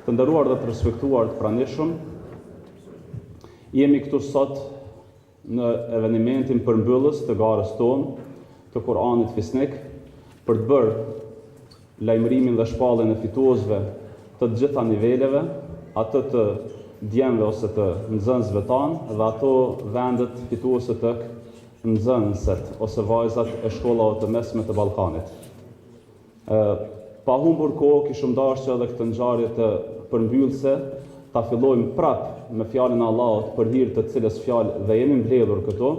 Të nderuar dhe të respektuar të pranishëm, jemi këtu sot në evenimentin përmbyllës të garës tonë të Kur'anit Fisnik për të bërë lajmërimin dhe shpalljen e fituesve të gjitha niveleve, atë të djemve ose të nxënësve tanë dhe ato vendet fituese të nxënëset ose vajzat e shkollave të mesme të Ballkanit. Pa humbur kohë, kishim dashur edhe këtë ngjarje të përmbyllëse ta fillojmë prapë me fjalën e Allahut, për hir të cilës fjalë dhe jemi mbledhur këtu.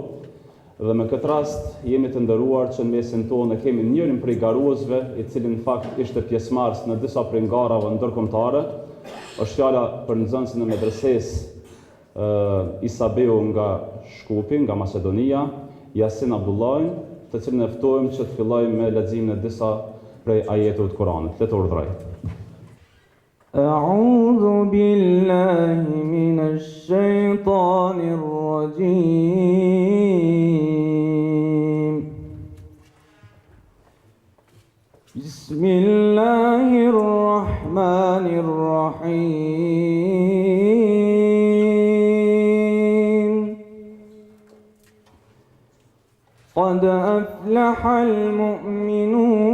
Dhe me këtë rast jemi të nderuar që në mesin tonë kemi njërin prej garuesve, i cili në fakt ishte pjesëmarrës në disa prej ngarave ndërkombëtare. Është fjala për nxënësin e medresesë Isabeu nga Shkupi, nga Maqedonia, Yasin Abdullahin, të cilin e ftojmë që të fillojmë me leximin e disa prej ajeteve të Kuranit. Le të urdhroj. A'udhu billahi minash shaitanir rajim. Bismillahir rahmanir rahim. Qad aflahal mu'minun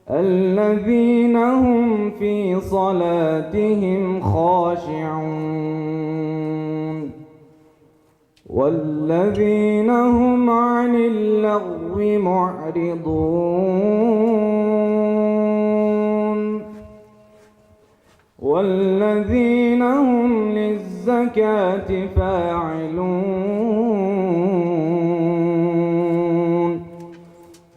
الذين هم في صلاتهم خاشعون والذين هم عن اللغو معرضون والذين هم للزكاة فاعلون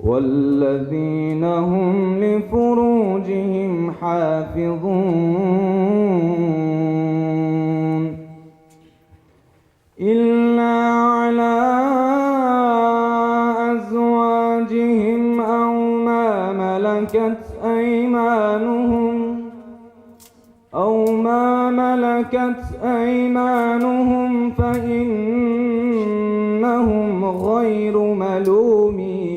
والذين هم لفروجهم حافظون إلا على أزواجهم أو ما ملكت أيمانهم فإنهم غير ملومين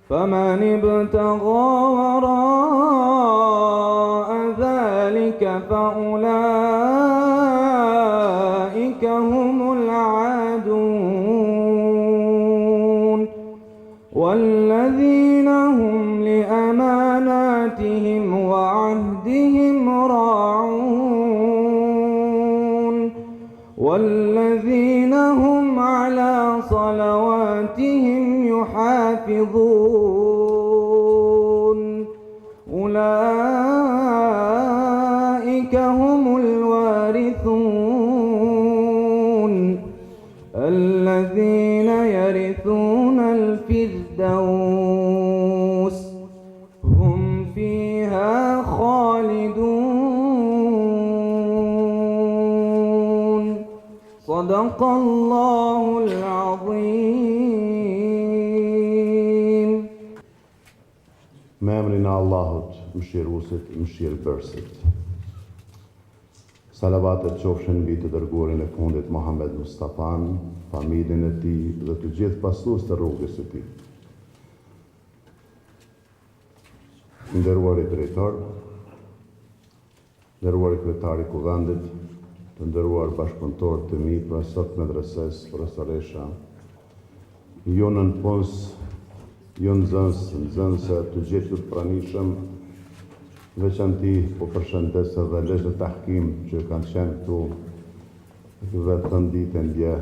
فمن ابتغى وراء ذلك فأولئك هم العادون والذين هم لأماناتهم وعهدهم راعون والذين هم على صلواتهم يحافظون أولئك هم الوارثون الذين يرثون الفردوس هم فيها خالدون صدق الله العظيم. Me emrin e Allahut, mëshiruesit, mëshirbërësit. Salavatet qofshin mbi të dërguarin e fundit Muhammed Mustafan, familjen e tij dhe të gjithë pasues të rrugës së tij. Nderuari drejtor, nderuari kryetari i kuvendit, të nderuar bashkëpunëtorë të mi, profesor të medreses, profesoresha, ju nën pons, ju nxënëse, të gjithë të pranishëm, veçanti po përshëndes edhe lezhë të tahkim që kanë qenë këtu vetëm ditën dje,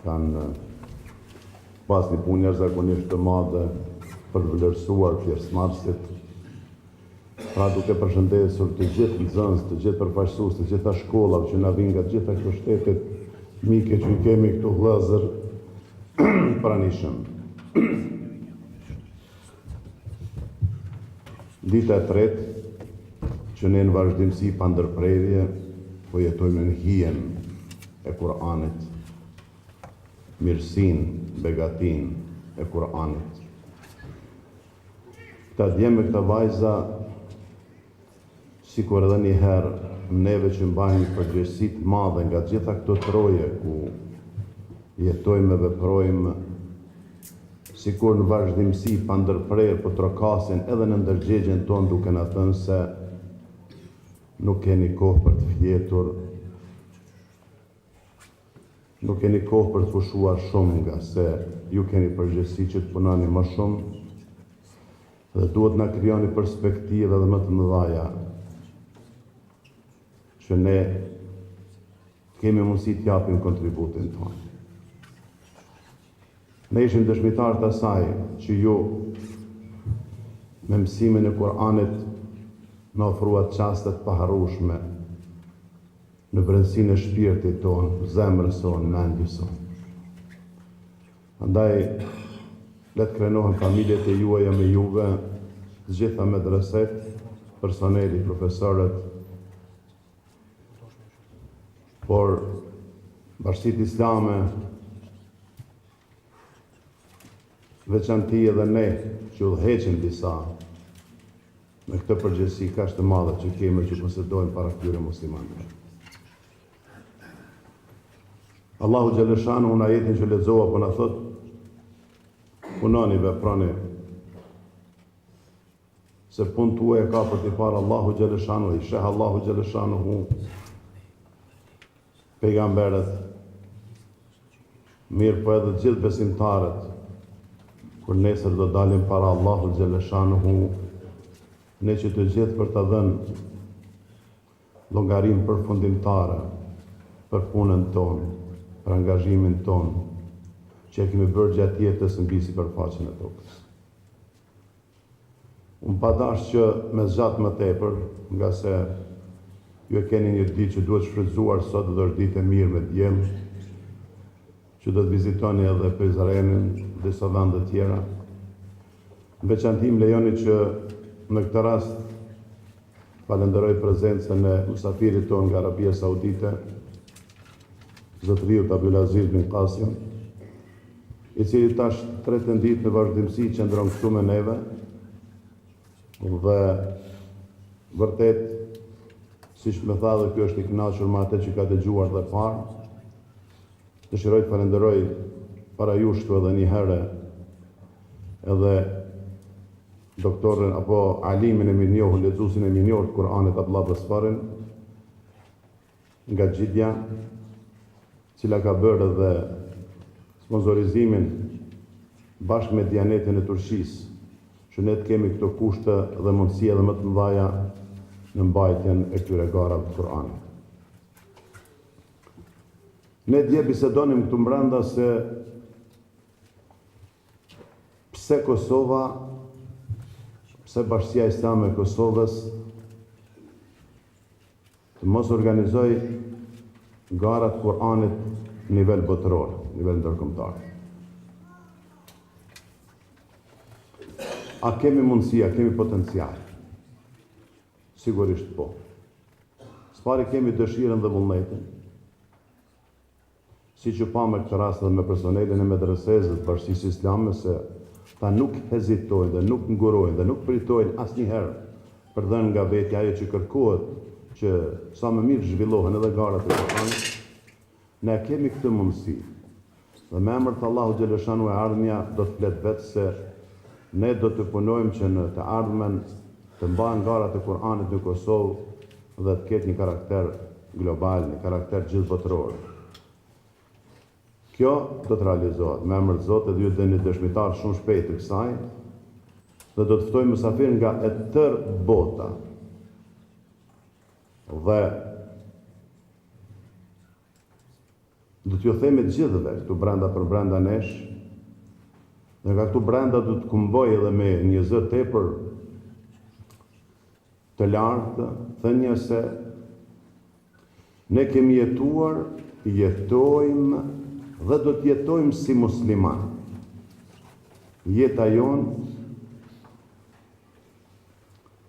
kanë pas një punë jashtëzakonisht të madhe për të vlerësuar pjesëmarrësit. Pra duke përshëndesur të gjithë nxënës, të gjithë përfaqësues, të gjitha shkollave që na vinë nga gjitha këto shtetet mike që i kemi këtu vëllezër pranishëm. Dita e tretë që ne në vazhdimsi pa ndërprerje po jetojmë në hijen e Kur'anit, mirësinë, begatin e Kur'anit. Ta djemë këta vajza, sikur edhe një herë neve që mbajmë një përgjegjësi të madhe nga gjitha këto troje ku jetojmë e veprojmë sikur në vazhdimsi pa ndërprerë po trokasin edhe në ndërgjegjen tonë duke na thënë se nuk keni kohë për të fjetur, nuk keni kohë për të pushuar shumë nga se ju keni përgjegjësi që të punoni më shumë dhe duhet na krijoni perspektive edhe më të mëdha që ne kemi mundësi të japim kontributin tonë. Ne ishim dëshmitarë të asaj që ju me mësimin e Kur'anit në ofruat qastet paharrueshme në brendësinë e shpirtit tonë, zemrës tonë, mendjes tonë. Andaj, le të krenohen familjet e juaja me juve, të gjitha medreset, personeli, profesorët, por Bashkitë Islame, veçanti edhe ne që udhëheqim disa me këtë përgjegjësi kaq të madhe që kemi që posedojmë para këtyre muslimanëve. Allahu xhaleshanu në ajetin që lexova po na thot: punoni, veproni, se punë tuaja ka për t'i parë Allahu xhaleshanu, i sheh Allahu xhaleshanu pejgamberët, mirë po edhe gjithë besimtarët, kur nesër do dalim para Allahu xhaleshanuhu, ne që të gjithë për të dhënë llogarim përfundimtare për punën tonë, për angazhimin tonë, që e kemi bërë gjatë jetës mbi sipërfaqen e tokës. Unë pa dashur që me zgjat më tepër, nga se ju e keni një ditë që duhet shfrytzuar sot dhe është ditë e mirë me diell, që do të vizitoni edhe Prizrenin, disa vende të tjera. Në veçanti më lejoni që në këtë rast falenderoj prezencën e mësafirit tonë nga Arabia Saudite, zotëriut Abdulaziz bin Qasim, i cili tash 3 ditë në vazhdimsi qëndron këtu me neve dhe vërtet, siç më tha dhe ky është i kënaqur me atë që ka dëgjuar dhe parë, dëshiroj të falenderoj para jushtu edhe një herë edhe doktorin apo alimin e mirënjohur, lexuesin e mirënjohur të Kur'anit Abdullah Basfarin nga Gjidja, cila ka bërë edhe sponsorizimin bashkë me Dianetin e Turqisë, që ne të kemi këto kushte dhe mundësi edhe më të mëdha në mbajtjen e këtyre garave të Kur'anit. Ne dje bisedonim këtu mbranda se pse Kosova, pse Bashkia Islame e Kosovës të mos organizoj garat Kur'anit në nivel botëror, nivel ndërkombëtar. A kemi mundësi, a kemi potencial? Sigurisht po. S'pari kemi dëshirën dhe vullnetin, si që pa me këtë rast dhe me personelin e medresesë dhe të Bashkisë Islame, se ta nuk hezitojnë dhe nuk ngurojnë dhe nuk pritojnë asnjëherë për dhënë nga vetja ajo që kërkohet që sa më mirë zhvillohen edhe garat e Kur'anit. Ne kemi këtë mundësi. Dhe me emër të Allahu xhaleshanu e ardhmja do të flet vetë se ne do të punojmë që në të ardhmen të mbahen garat e Kur'anit në Kosovë dhe të ketë një karakter global, një karakter gjithbotëror. Kjo do të realizohet me emër të Zotit dhe ju dhe një dëshmitar shumë shpejt të kësaj dhe do të ftojmë mysafir nga e tërë bota. Dhe do t'ju themi të gjithëve këtu brenda për brenda nesh, dhe nga këtu brenda do të kumboj edhe me një zë tepër të lartë, thënia se ne kemi jetuar, jetojmë dhe do të jetojmë si musliman. Jeta jonë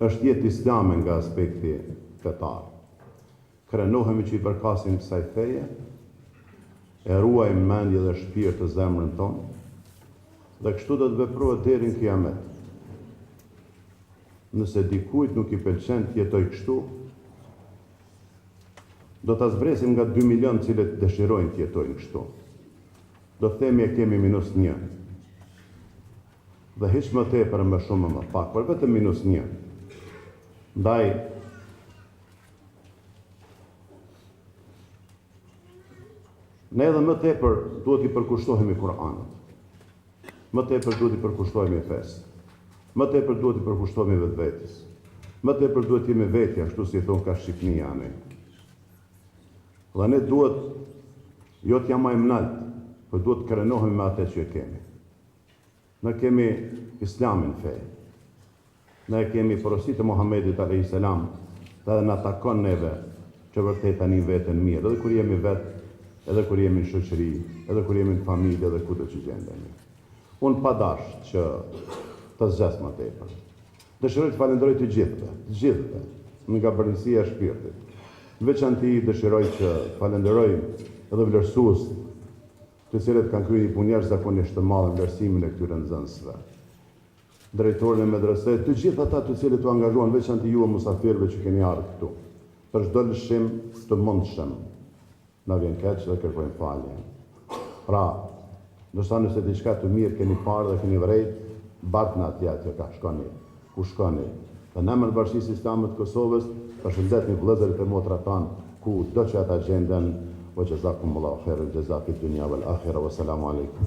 është jetë islame nga aspekti fetar. Krenohemi që i përkasim kësaj feje, e ruajmë mendje dhe shpirt të zemrën tonë, dhe kështu do të veprohet deri në kiamet. Nëse dikujt nuk i pëlqen të jetoj kështu, do ta zbresim nga 2 milion cilët dëshirojnë të jetojnë kështu. Do të themi e kemi -1. dhe hiç më tepër më shumë më pak, por vetëm -1. Ndaj ne edhe më tepër duhet i përkushtohemi Kur'anit. Më tepër duhet i përkushtohemi fesë. Më tepër duhet i përkushtohemi vetvetes. Më tepër duhet jemi vetja, ashtu si thon ka Shqipnia ne. Dhe ne duhet jo të jamajmë nalt, por duhet të krenohemi me atë që kemi. Ne kemi Islamin fe. Ne kemi porositë e Muhamedit alayhis salam, dhe na takon neve që vërtet tani veten mirë, edhe kur jemi vetë, edhe kur jemi në shoqëri, edhe kur jemi në familje, edhe kudo që gjendemi. Unë pa dash që të zgjas më tepër. Dëshiroj të falenderoj të gjithëve, nga bërësia e shpirtit. Në veçanti dëshiroj që falenderoj edhe vlerësues, të cilët kanë kryer një punë jashtëzakonisht të madhe në vlerësimin e këtyre nxënësve. Drejtorin e medreset, të gjithë ata të cilët u angazhuan, veçanti ju musafirëve që keni ardhur këtu. Për çdo lëshim të mundshëm, na vjen keq dhe kërkojmë falje. Pra, ndoshta nëse diçka të mirë keni parë dhe keni vërejt, batna atje ka shkoni, ku shkoni. Dhe në emër të Bashkisë Islame të Kosovës, përshëndetni vëllezërit e motrat tanë, ku do që ata gjenden, o jazakumullahu khairan jaza fi dunya wal akhirah, wassalamu alaikum.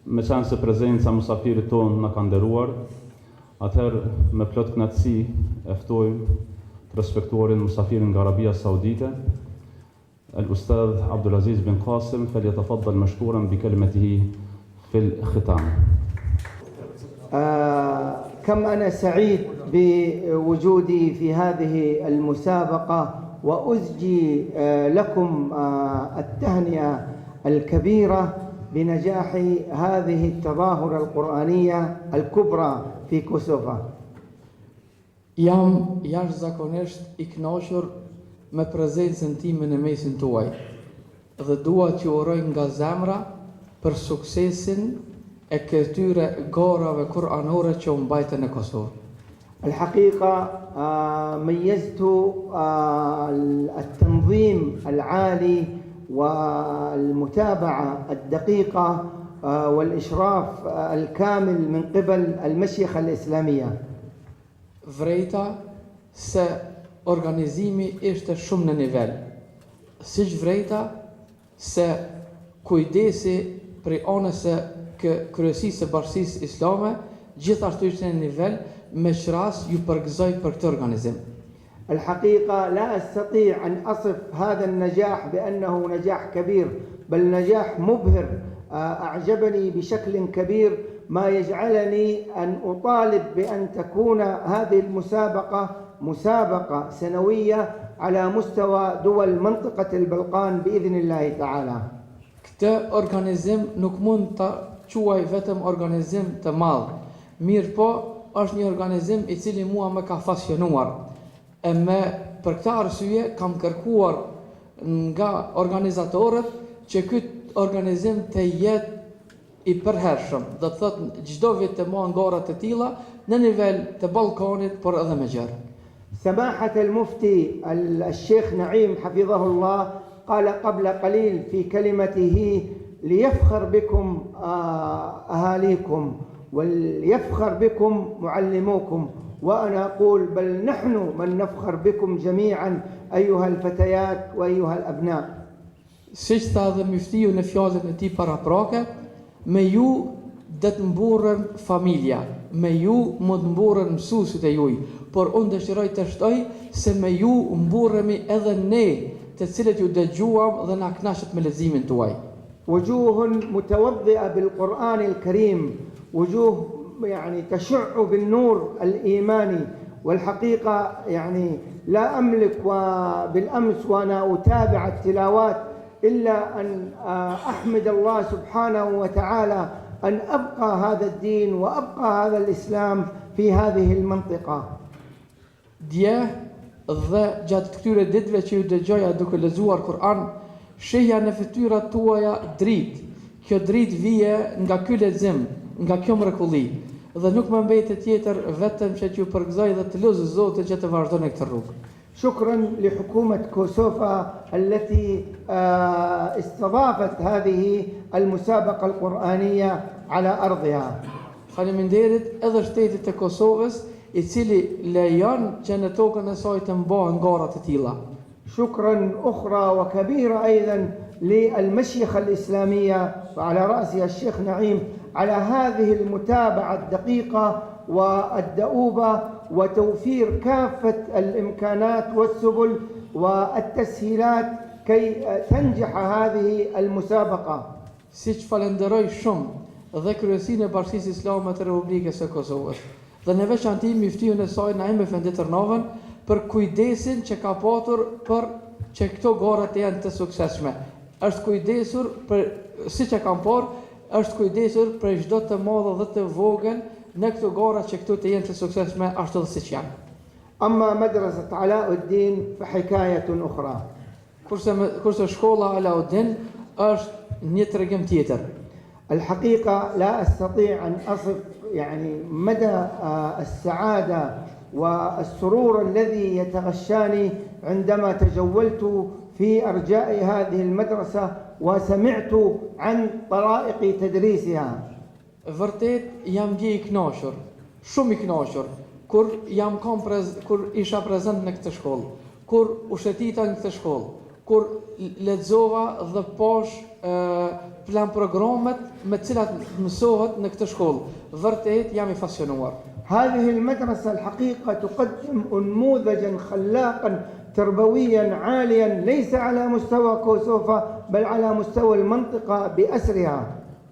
Me qenë se prezenca musafirit tonë na ka nderuar, atëherë me plot kënaqësi e ftoj të respektuarin musafirin nga Arabia Saudite, الأستاذ عبد العزيز بن قاسم فليتفضل مشكورا بكلمته في الختام. كم أنا سعيد بوجودي في هذه المسابقة وأزجي لكم التهنئة الكبيرة بنجاح هذه التظاهرة القرآنية الكبرى في كوسوفا. Jam jashtëzakonisht I kënaqur me prezencën time në mesin tuaj dhe dua t'ju uroj nga zemra për suksesin e këtyre garave kuranore që u mbajtën në Kosovë. الحقيقة ميزت التنظيم العالي والمتابعة الدقيقة والإشراف الكامل من قبل المشيخة الإسلامية. Vrejta se organizimi ishte shumë në nivel. Siç vrejta se kujdesi prej anës së kryesisë së Bashkisë Islame gjithashtu ishte në nivel, me qras ju përgëzoj për këtë organizim. الحقيقة لا أستطيع أن أصف هذا النجاح بأنه نجاح كبير، بل نجاح مبهر أعجبني بشكل كبير، ما يجعلني أن أطالب بأن تكون هذه المسابقة مسابقة سنوية على مستوى دول منطقة البلقان بإذن الله تعالى. Këtë organizim nuk mund të quaj vetëm organizim të madh, mirë po është një organizim I cili mua më ka fascinuar. E për këtë arsye kam kërkuar nga organizatorët që ky organizim të jetë I përhershëm, do të thotë çdo vit të marrë ngara të tilla në nivel të Ballkanit, por edhe më gjerë. سماحة المفتي الشيخ نعيم حفظه الله قال قبل قليل في كلمته ليفخر بكم أهاليكم وليفخر بكم معلموكم، وأنا أقول بل نحن من نفخر بكم جميعا أيها الفتيات وأيها الأبناء. Siç tha dhe muftiu në fjalën e tij paraprake, me ju do të mburren familja, me ju mund të mburren mësuesit e juaj, por unë dëshiroj të shtoj se me ju mburremi edhe ne, të cilët ju dëgjuam dhe na kënaqet me leximin tuaj. وجوه متوضئة بالقرآن الكريم، وجوه يعني تشع بالنور الإيماني، والحقيقة يعني لا أملك بالأمس وأنا أتابع التلاوات إلا أن أحمد الله سبحانه وتعالى أن أبقى هذا الدين وأبقى هذا الإسلام في هذه المنطقة. Dje dhe gjatë këtyre ditëve që ju dëgjoja duke lexuar Kur'an, shehja në fytyrat tuaja dritë. Kjo dritë vije nga ky lexim, nga kjo mrekulli, dhe nuk më mbetet tjetër vetëm që t'ju përgëzoj dhe të lutoj Zotin që të vazhdoni këtë rrugë. شكرا لحكومة كوسوفا التي استضافت هذه المسابقة القرآنية على أرضها. Faleminderit edhe shtetit të Kosovës, I cili lejon që në tokën e saj të mbahen gara të tilla. شكرا أخرى وكبيرة أيضا للمشيخة الإسلامية وعلى رأسها الشيخ نعيم على هذه المتابعة الدقيقة والدؤوبة وتوفير كافة الإمكانات والسبل والتسهيلات كي تنجح هذه المسابقة. Siç falenderoj shumë dhe kryesinë e Bashkisë Islame të Republikës së Kosovës. Dhe në veçanti miftiun e saj Naim Efendi Tërnovën për kujdesin që ka patur për që këto gara të jenë të suksesshme. Është kujdesur për siç e kam parë, është kujdesur për çdo të madh dhe të vogël në këto gara që këto të jenë të suksesshme ashtu siç janë. أما مدرسة علاء الدين فحكاية أخرى. Kurse shkolla Alauddin është një tregim tjetër. الحقيقة لا أستطيع أن أصف يعني مدى السعادة والسرور الذي يتغشاني عندما تجولت في أرجاء هذه المدرسة وسمعت عن طرائق تدريسها. Vërtet jam ndje I kënaqur, shumë I kënaqur, kur kur isha prezent në këtë shkollë, kur ushtetita në këtë shkollë, kur lexova dhe pash plan programet me të cilat mësohet në këtë shkollë. Vërtet jam I pasionuar. هذه المدرسة الحقيقة تقدم نموذجا خلاقا تربويا عاليا ليس على مستوى كوسوفا بل على مستوى المنطقة بأسرها.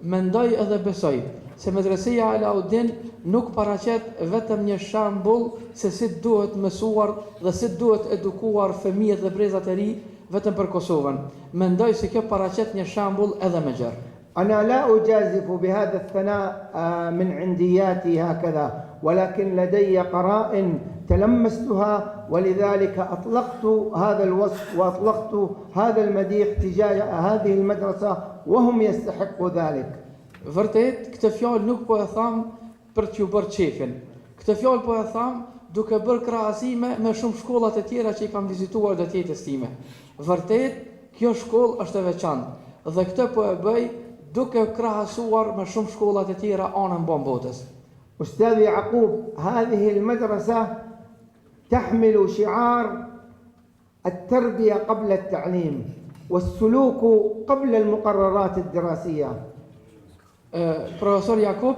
Mendoj edhe besoj se medresia Alauddin nuk paraqet vetëm një shembull se si duhet mësuar dhe si duhet edukuar fëmijët dhe brezat e ri vetëm për Kosovën. Mendoj se kjo paraqet një shembull edhe më gjerë. أنا لا أجازف بهذا الثناء من عندياتي هكذا ولكن لدي قرائن تلمستها ولذلك أطلقت هذا الوصف وأطلقت هذا المديح تجاه هذه المدرسة وهم يستحقوا ذلك. Vërtet, këtë fjalë nuk po e tham për t'ju bërë qefin. Këtë fjalë po e tham duke bërë krahasime me shumë shkollat e tjera që I kam vizituar dhe tjetës time. Vërtet, kjo shkollë është e veçantë dhe këtë po e bëj duke krahasuar me shumë shkollat e tjera anën botës. أستاذ يعقوب هذه المدرسة تحمل شعار التربية قبل التعليم والسلوك قبل المقررات الدراسية. Profesor Jakub,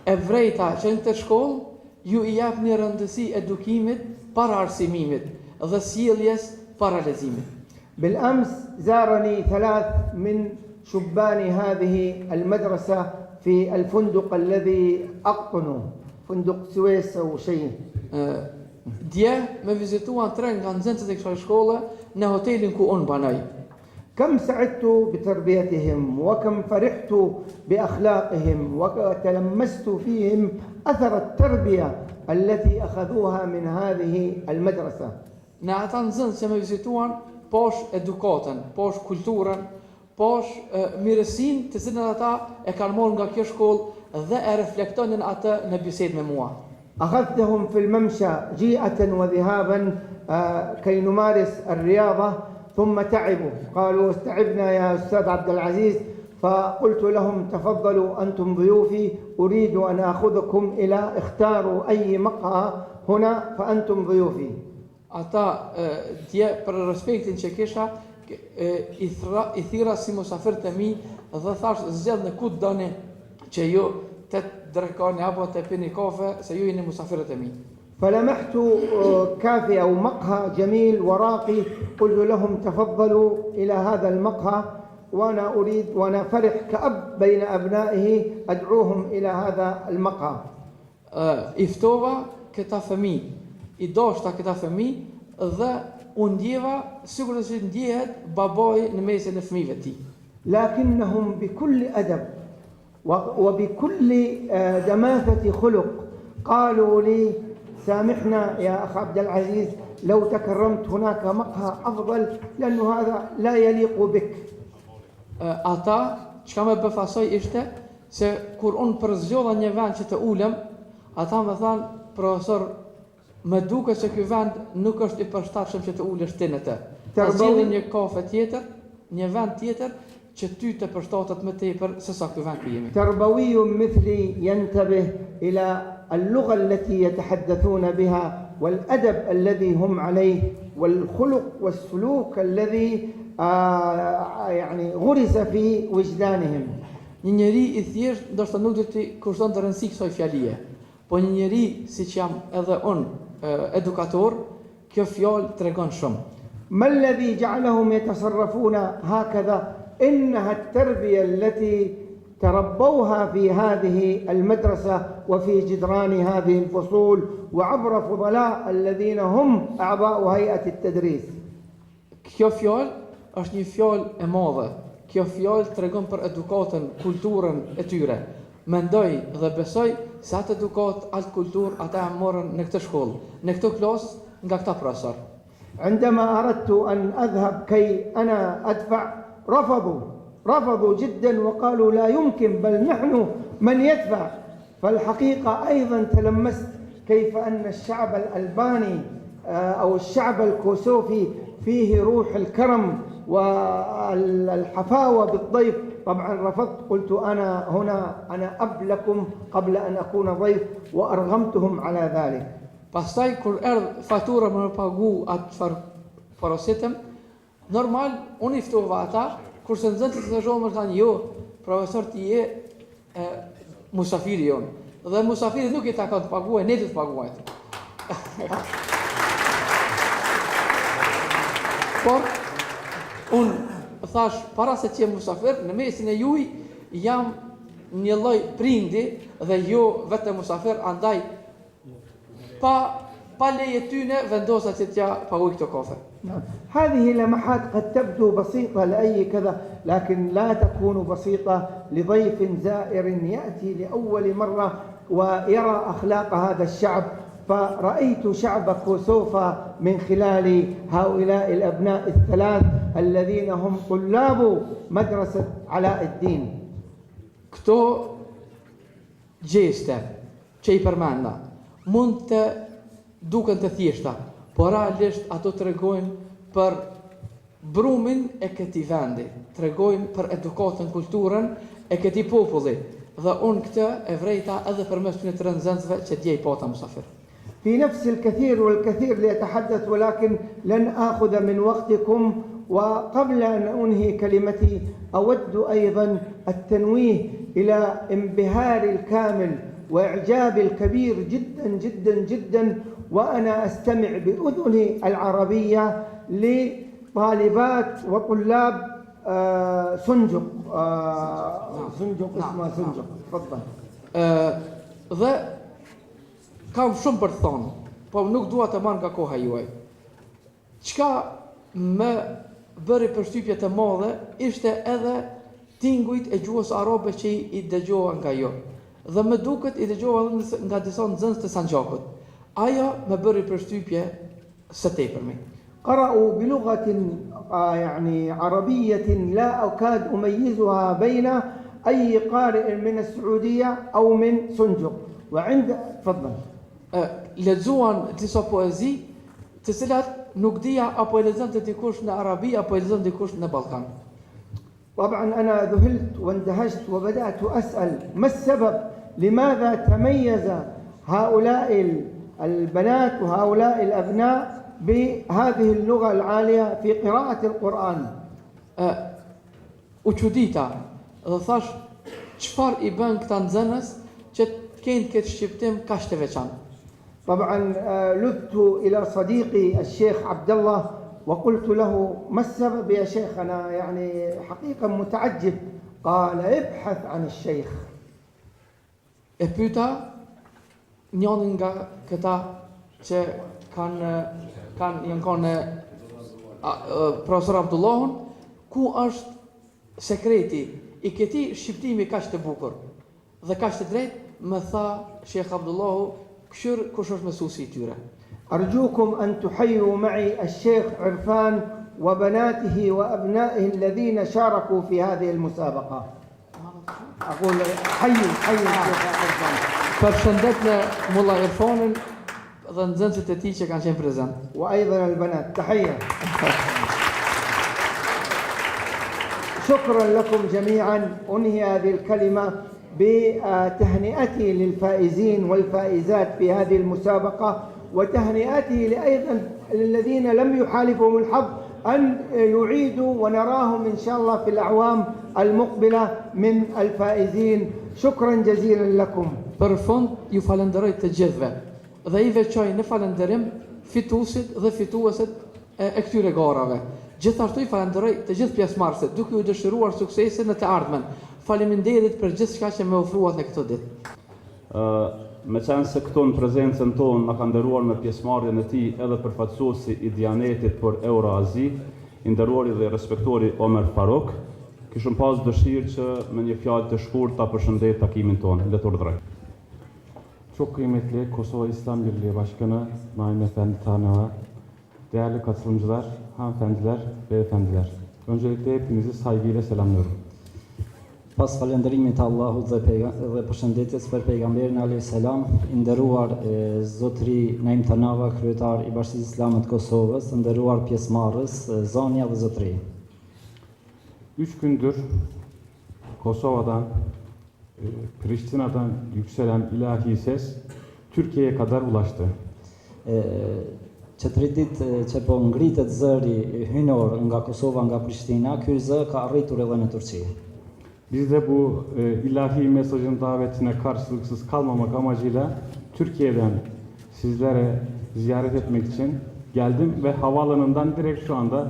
e vrejta që në të shkollë ju I jap një rëndësi edukimit para arsimimit dhe sjelljes para leximit. بالأمس زارني 3 من شبان هذه المدرسة في الفندق الذي أقطنه فندق سويس أو شيء. Dje me vizituan 3 nga nxënësit e kësaj shkolle në hotelin ku unë banoj. كم سعدت بتربيتهم وكم فرحت بأخلاقهم وتلمست فيهم أثر التربية التي أخذوها من هذه المدرسة. Në ata nxënës që me vizituan, posh edukatën, posh kulturën, posh mirësinë të cilën ata e kanë marrë nga kjo shkollë dhe e reflektonin atë në bisedë me mua. أخذتهم في الممشى جيئة وذهابا كي نمارس الرياضة ثم تعبوا قالوا استعبنا يا أستاذ عبد العزيز فقلت لهم تفضلوا أنتم ضيوفي أريد أن أخذكم إلى اختاروا أي مقهى هنا فأنتم ضيوفي. Ata dje për respektin që kisha I thira si musafirët e mi dhe thash zgjedhni ku doni që ju të drekoni apo të pini kafe se ju jeni musafirët e mi. فلمحت كافي أو مقهى جميل وراقي قلت لهم تفضلوا إلى هذا المقهى وأنا أريد وأنا فرح كأب بين أبنائه أدعوهم إلى هذا المقهى. Iftova këta fëmijë, I dashta këta fëmijë dhe u ndjeva sigurisht që ndjehet babai në mesin e fëmijëve të tij. لكنهم بكل أدب وبكل دماثة خلق قالوا لي سامحنا يا أخ عبد العزيز لو تكرمت هناك مقهى أفضل لأنه هذا لا يليق بك. Ata çka më befasoi ishte se kur unë përzgjodha një vend që të ulem, ata më thanë, profesor, më duket se ky vend nuk është I përshtatshëm që të ulesh ti në të. Ta zgjidhim një kafe tjetër, një vend tjetër, që ty të përshtatet më tepër se sa këtu vend ku jemi. تربوي مثلي ينتبه إلى اللغة التي يتحدثون بها والأدب الذي هم عليه والخلق والسلوك الذي يعني غرس في وجدانهم. Një njeri i thjesht ndoshta nuk do të kushton të rëndësi kësaj fjalie, po një njeri siç jam edhe unë edukator, kjo fjalë tregon shumë. ما الذي جعلهم يتصرفون هكذا؟ إنها التربية التي تربوها في هذه المدرسة وفي جدران هذه الفصول وعبر فضلاء الذين هم أعضاء هيئة التدريس. Kjo fjalë është një fjalë e madhe. Kjo fjalë tregon për edukatën, kulturën e tyre. Mendoj dhe besoj se atë edukat, atë kulturë ata e morën në këtë shkollë, në këtë klasë nga këta profesor. عندما أردت أن أذهب كي أنا أدفع رفضوا جدا وقالوا لا يمكن بل نحن من يدفع. فالحقيقة أيضا تلمست كيف أن الشعب الألباني أو الشعب الكوسوفي فيه روح الكرم والحفاوة بالضيف. طبعا رفضت، قلت أنا هنا أنا أب لكم قبل أن أكون ضيف وأرغمتهم على ذلك. Pastaj kur erdh fatura më pagu atë çfarë porositëm, normal unë i ftova ata, kurse nxënësit e shkollës më thanë jo, profesor ti je musafiri jon. Dhe musafiri nuk i takon të paguaj, ne do të paguajt. Por unë thash para se të jem musafir, në mesin e juaj jam një lloj prindi dhe jo vetëm musafir, andaj pa leje tyne vendosa që t'ja paguaj këto kafe. هذه لمحات قد تبدو بسيطة لأي كذا، لكن لا تكون بسيطة لضيف زائر يأتي لأول مرة ويرى أخلاق هذا الشعب. فرأيت شعب كوسوفا من خلال هؤلاء الأبناء الثلاث الذين هم طلاب مدرسة علاء الدين. Këto gjeste që i përmenda mund të duken të thjeshta, por realisht ato tregojnë për brumin e këtij vendi, tregojnë për edukatën, kulturën e këtij populli. Dhe unë këtë e vrejta edhe përmes këtyre të nxënësve që djej pata musafir. في نفس الكثير والكثير لأتحدث ولكن لن آخذ من وقتكم. وقبل أن أنهي كلمتي أود أيضا التنويه إلى انبهاري الكامل وإعجابي الكبير جدا جدا جدا وأنا أستمع بأذني العربية لطالبات وطلاب سنجق. سنجق اسمها سنجق. تفضل. Dhe kam shumë për të thonë, po nuk dua të marr nga koha juaj. Çka më bëri përshtypje të madhe ishte edhe tingujt e gjuhës arabe që i dëgjova nga jo. Dhe më duket i dëgjova edhe nga disa nxënës të Sanxhakut. Ajo më bëri përshtypje së tepërmi. قرأوا بلغة يعني عربية لا أكاد أميزها بين أي قارئ من السعودية أو من سنجق. وعند تفضل. Lexuan disa poezi të cilat nuk dija apo e lexon të dikush në Arabi apo e lexon dikush në Ballkan. طبعا أنا ذهلت واندهشت وبدأت أسأل ما السبب؟ لماذا تميز هؤلاء البنات وهؤلاء الأبناء بهذه اللغة العالية في قراءة القرآن؟ U çudita dhe thash çfarë i bën këta nxënës që të kenë këtë shqiptim kaq të veçantë. طبعا لذت إلى صديقي الشيخ عبد الله وقلت له ما السبب يا شيخ؟ أنا يعني حقيقة متعجب. قال ابحث عن الشيخ. E pyeta njërin nga këta që janë kanë profesor Abdullahun, ku është sekreti i këtij shqiptimi kaq të bukur dhe kaq të drejtë. Më tha Sheikh Abdullahu, kush është mësuesi i tyre. أرجوكم أن تحيوا معي الشيخ عرفان وبناته وأبنائه الذين شاركوا في هذه المسابقة. أقول حيوا الشيخ عرفان. Përshëndetni Mulla Irfanin dhe nxënësit e tij që kanë qenë prezant. وأيضا البنات تحية. شكرا لكم جميعا. أنهي هذه الكلمة بتهنئتي للفائزين والفائزات في هذه المسابقة، وتهنئتي أيضا للذين لم يحالفهم الحظ أن يعيدوا ونراهم إن شاء الله في الأعوام المقبلة من الفائزين. شكرا جزيلا لكم. Për fond, ju falenderoj të gjithëve dhe i veçoj në falënderim fituesit dhe fitueset e këtyre garave. Gjithashtu i falenderoj të gjithë pjesëmarrësit, duke ju dëshiruar suksese në të ardhmen. Faleminderit për gjithçka që më ofruat në këtë ditë. Me qenë se këto në prezencën tonë na ka nderuar me pjesëmarrjen e tij edhe përfaqësuesi i Dianetit për Euroazi, i nderuari dhe respektori Omer Faruk, kishëm pas dëshirë që me një fjalë të shkurtër ta përshëndet takimin tonë. Le të urdhëroj. Çok kıymetli Kosova İslam Birliği Başkanı Naim Efendi Tanrıva, değerli katılımcılar, hanımefendiler, beyefendiler. Öncelikle hepinizi saygıyla selamlıyorum. Pas falënderimit të Allahut dhe përshëndetjes për pejgamberin alayhis salam, i nderuar zotëri Naim Tanava, kryetar i Bashkisë Islame të Kosovës, të nderuar pjesëmarrës, zonja dhe zotëri. 3 gündür Kosova'dan, Prishtina'dan yükselen ilahi ses Türkiye'ye kadar ulaştı. Që 3 ditë që po ngritet zëri hynor nga Kosova, nga Prishtina, ky zë ka arritur edhe në Turqi. Biz de bu ilahi mesajın davetine karşılıksız kalmamak amacıyla Türkiye'den sizlere ziyaret etmek için geldim ve havaalanından direkt şu anda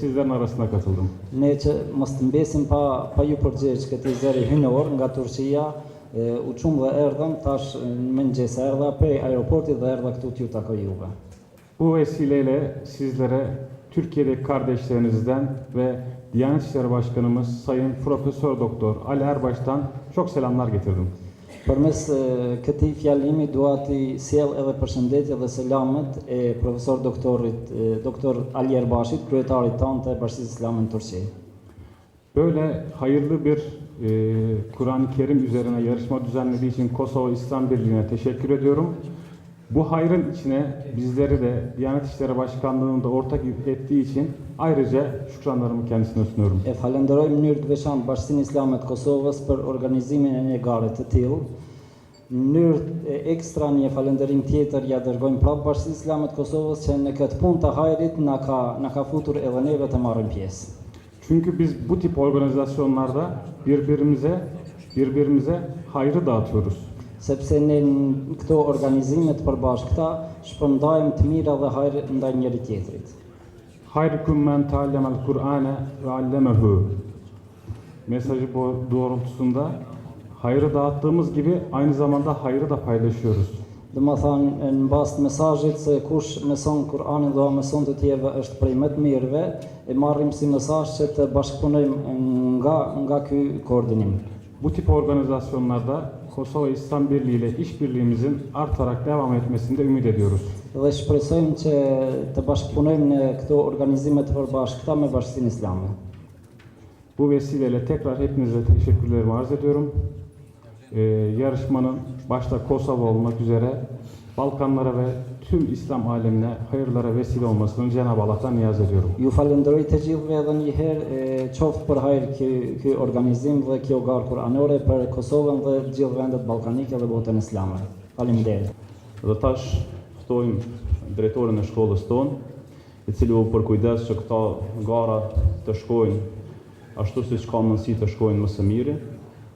sizlerin arasına katıldım. Ne që mos të mbesim pa ju përgjegjë këtij zëri hynor nga Turqia, u çum dhe erdhëm tash mëngjes erdha prej aeroportit dhe erdha këtu t'ju takoj juve. Bu vesileyle sizlere Türkiye'deki kardeşlerinizden ve Diyanet İşleri Başkanımız Sayın Profesör Doktor Ali Erbaş'tan çok selamlar getirdim. Përmes këtij fjalimi dua t'i sjell edhe përshëndetje dhe selamet e profesor doktorit doktor Ali Erbashit, kryetarit tonë të Bashkisë Islame në Turqi. Böyle hayırlı bir Kur'an-ı Kerim üzerine yarışma düzenlediği için Kosova İslam Birliği'ne teşekkür ediyorum. Bu hayrın içine bizleri de Diyanet İşleri Başkanlığı'nın da ortak ettiği için ayrıca şükranlarımı kendisine sunuyorum. Falenderoj në mënyrë të veçantë Bashkinë Islame të Kosovës për organizimin e një gare të tillë. Në mënyrë ekstra një falenderim tjetër ja dërgojmë prapë Bashkisë Islame të Kosovës që në këtë punë të hajrit na ka futur edhe neve të marrim pjesë. Çünkü biz bu tip organizasyonlarda birbirimize hayrı dağıtıyoruz. Sepse ne në këto organizime të përbashkëta shpërndajmë të mira dhe hajër ndaj njëri tjetrit. Hayrukum men ta'allemel Kur'ane ve allemehu mesajı bu doğrultusunda hayrı dağıttığımız gibi aynı zamanda hayrı da paylaşıyoruz. Dhe më thanë në bazë të mesazhit se kush mëson Kur'anin dhe mëson të tjerëve është prej më të mirëve, e marrim si mesazh që të bashkëpunojmë nga ky koordinim. Bu tip organizasyonlarda Kosova İslam Birliği ile işbirliğimizin artarak devam etmesini de ümit ediyoruz. Dhe shpresojmë që të bashkëpunojmë në këto organizime të përbashkëta me Bashkinë Islame. Bu vesileyle tekrar hepinize teşekkürlerimi arz ediyorum. Yarışmanın başta Kosova olmak üzere Balkanlara ve tüm İslam alemine hayırlara vesile olmasını Cenab-ı Allah'tan niyaz ediyorum. Ju falenderoj të gjithëve edhe një herë qoftë për hajër ky organizim dhe kjo garë kuranore për Kosovën dhe të gjithë vendet ballkanike dhe botën islame. Faleminderit. Dhe tash ftojmë drejtorin e shkollës tonë, i cili u përkujdes që këta gara të shkojnë ashtu siç ka mundësi të shkojnë më së miri.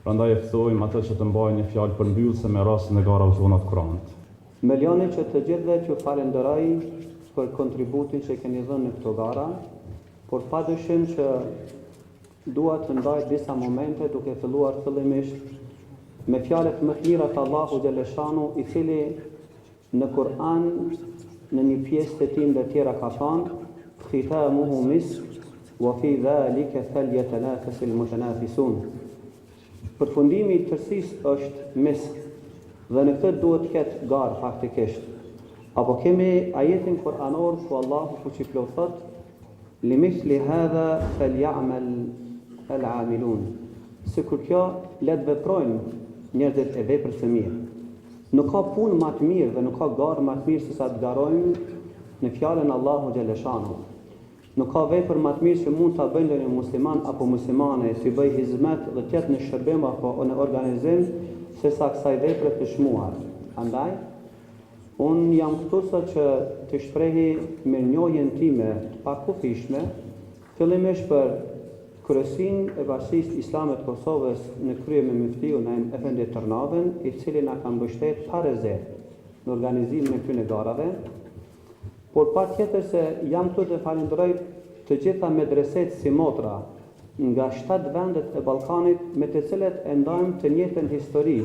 Prandaj e ftojmë atë që të mbajnë një fjalë përmbyllëse me rastin e garave tona të Kuranit. Milione që të gjithëve që falenderoj për kontributin që keni dhënë në këto gara, por padyshim që dua të ndaj disa momente duke filluar fillimisht me fjalët më të mira të Allahu Gjeleshanu, i cili në Kur'an në një pjesë të tij dhe tjera ka thënë khitamuhu misk wa fi dhalika falyatanafasil mutanafisun. Përfundimi i tërësisë është misk. Dhe në këtë duhet të ketë garë faktikisht. Apo kemi ajetin kuranor ku Allahu fuqiplot thot limithli hadha faly'amal al-'amilun. Sikur kjo le të veprojnë njerëzit e veprës së mirë. Nuk ka punë më të mirë dhe nuk ka garë më të mirë se sa të garojmë në fjalën Allahu Gjeleshanu. Nuk ka vepër më të mirë që mund ta bëjë një musliman apo muslimane si bëj hizmet dhe të jetë në shërbim apo në organizim se sa kësaj vepre të shmuar. Andaj, unë jam këtu sa që të shprehi mirënjohjen time të pakufishme, fillimisht për kryesin e Bashkisë Islame të Kosovës në krye me Muftiu Naim Efendi Tërnavën, i cili na ka mbështet pa rezervë në organizimin e këtyre garave, por patjetër se jam këtu të falenderoj të gjitha medreset si motra nga 7 vendet e Ballkanit me të cilet e ndajmë të njëjtën histori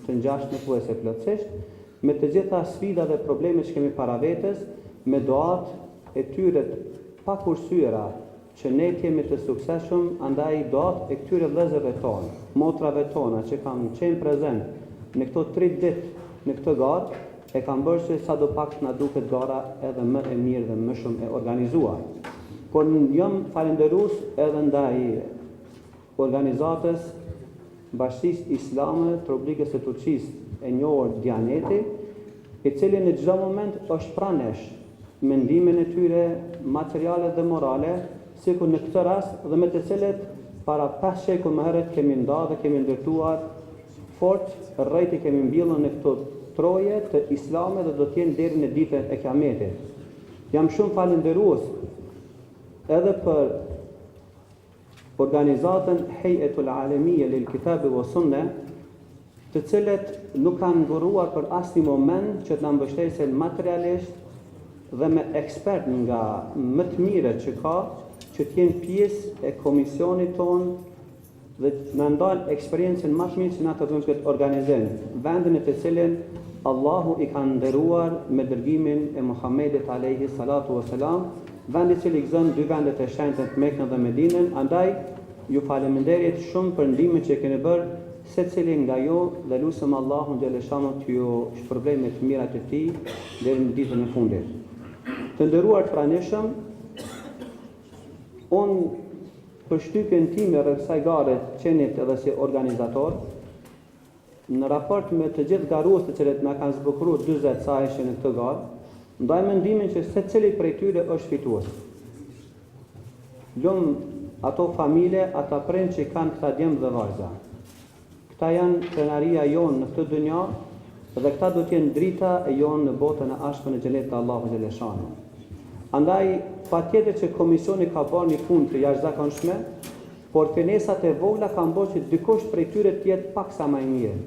të ngjashme plotësisht, me të gjitha sfidat dhe problemet që kemi para vetes, me doat e tyre pa kursyera që ne jemi të suksesshëm, andaj doat e këtyre vëllezërve tonë, motrave tona që kanë qenë prezent në këto 3 ditë në këtë garë, e kam bërë që sa do pak na duket gara edhe më e mirë dhe më shumë e organizuar. Por jam falenderues edhe ndaj organizatës Bashkisë Islame të Republikës së Turqisë e njohur Dianeti, i cili në çdo moment është pranesh mendimin e tyre materiale dhe morale, sikur në këtë rast dhe me të cilet para 5 shekuj më herët kemi ndarë dhe kemi ndërtuar fort rrejti kemi mbjellën në këto troje të Islamit dhe do të jenë deri në ditën e Kiametit. Jam shumë falënderues edhe për organizatën Hay'atul Alamiyya lil Kitabi wa Sunnah, të cilët nuk kanë nguruar për asnjë moment që të na mbështesin materialisht dhe me ekspert nga më të mirët që ka, që të jenë pjesë e komisionit tonë dhe në ndalë eksperiencën më të mirë që na të bëjmë këtë organizim, vendin e të cilin Allahu i ka nderuar me dërgimin e Muhammedit alayhi salatu wasalam, vendi i cili gëzon 2 vendet e shenjta të Mekën dhe Medinën. Andaj ju faleminderit shumë për ndihmën që keni bërë secili nga ju dhe lutem Allahun xhaleshanu t'ju shpërblet me të mirat e tij deri në ditën e fundit. Të nderuar pranishëm, unë për shtypjen time rreth kësaj gare qenit edhe si organizator, në raport me të gjithë garuesit të cilët na kanë zbukuruar 40 sa ishin në këtë garë, ndaj mendimin që secili prej tyre është fitues. Lum ato familje, ata prindë që kanë këta djemë dhe vajza. Këta janë krenaria jonë në këtë dynja dhe këta do t'jenë drita e jonë në botën e ardhshme në xhenetin e Allahut xhaleshanu. Andaj patjetër që komisioni ka bërë një punë të jashtëzakonshme, por finesat e vogla kanë bërë që dikush prej tyre të jetë paksa më i mirë.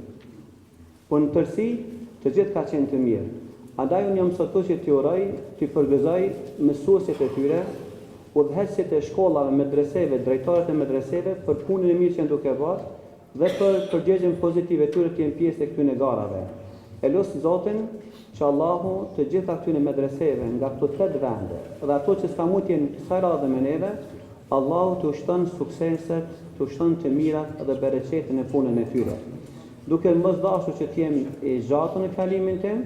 Por në tërësi, të gjithë ka qenë të mirë. Andaj unë jam sot që t'i uroj, t'i përgëzoj mësuesit e tyre, udhëheqësit e shkollave, medreseve, drejtorët e medreseve për punën e mirë që janë duke bërë dhe për përgjigjen pozitive e tyre të jenë pjesë e këtyre garave. E lut Zotin që Allahu të gjitha këtyre medreseve nga këto 8 vende dhe ato që s'ka mund të jenë kësaj radhe me neve, Allahu të ushton sukseset, të ushton të mirat dhe bereqetin e punën e tyre. Duke mos dashur që t'jem i gjatë në kalimin tim,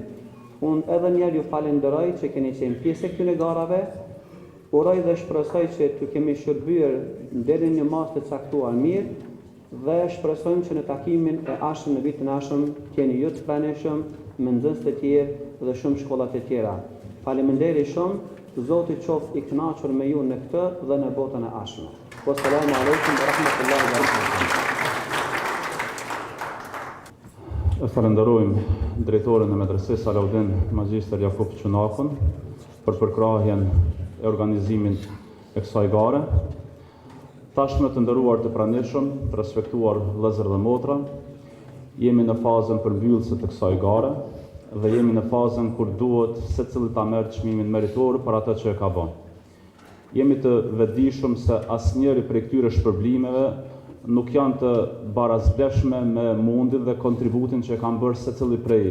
unë edhe njerë ju falenderoj që keni qenë pjesë e këtyre garave, uroj dhe shpresoj që t'ju kemi shërbyer deri në një mas të caktuar mirë dhe shpresojmë që në takimin e ardhshëm në vitin e ardhshëm t'jeni ju të pranishëm, me nxënës të tjerë dhe shumë shkollat e tjera. Faleminderit shumë. Zoti qoftë i kënaqur me ju në këtë dhe në botën e ardhshme. Wassalamu alaikum wa rahmatullahi wa barakatuh. Falenderojmë drejtorin e medresesë Alaudin Magjister Jakub Çunakun për përkrahjen e organizimit e kësaj gare. Tashmë të nderuar të pranishëm, të respektuar vëllezër dhe motra, jemi në fazën përmbyllëse të kësaj gare dhe jemi në fazën kur duhet secili ta merr çmimin meritor për atë që e ka bën. Jemi të vetëdijshëm se asnjëri prej këtyre shpërblimeve nuk janë të barazbleshme me mundin dhe kontributin që kanë bërë secili prej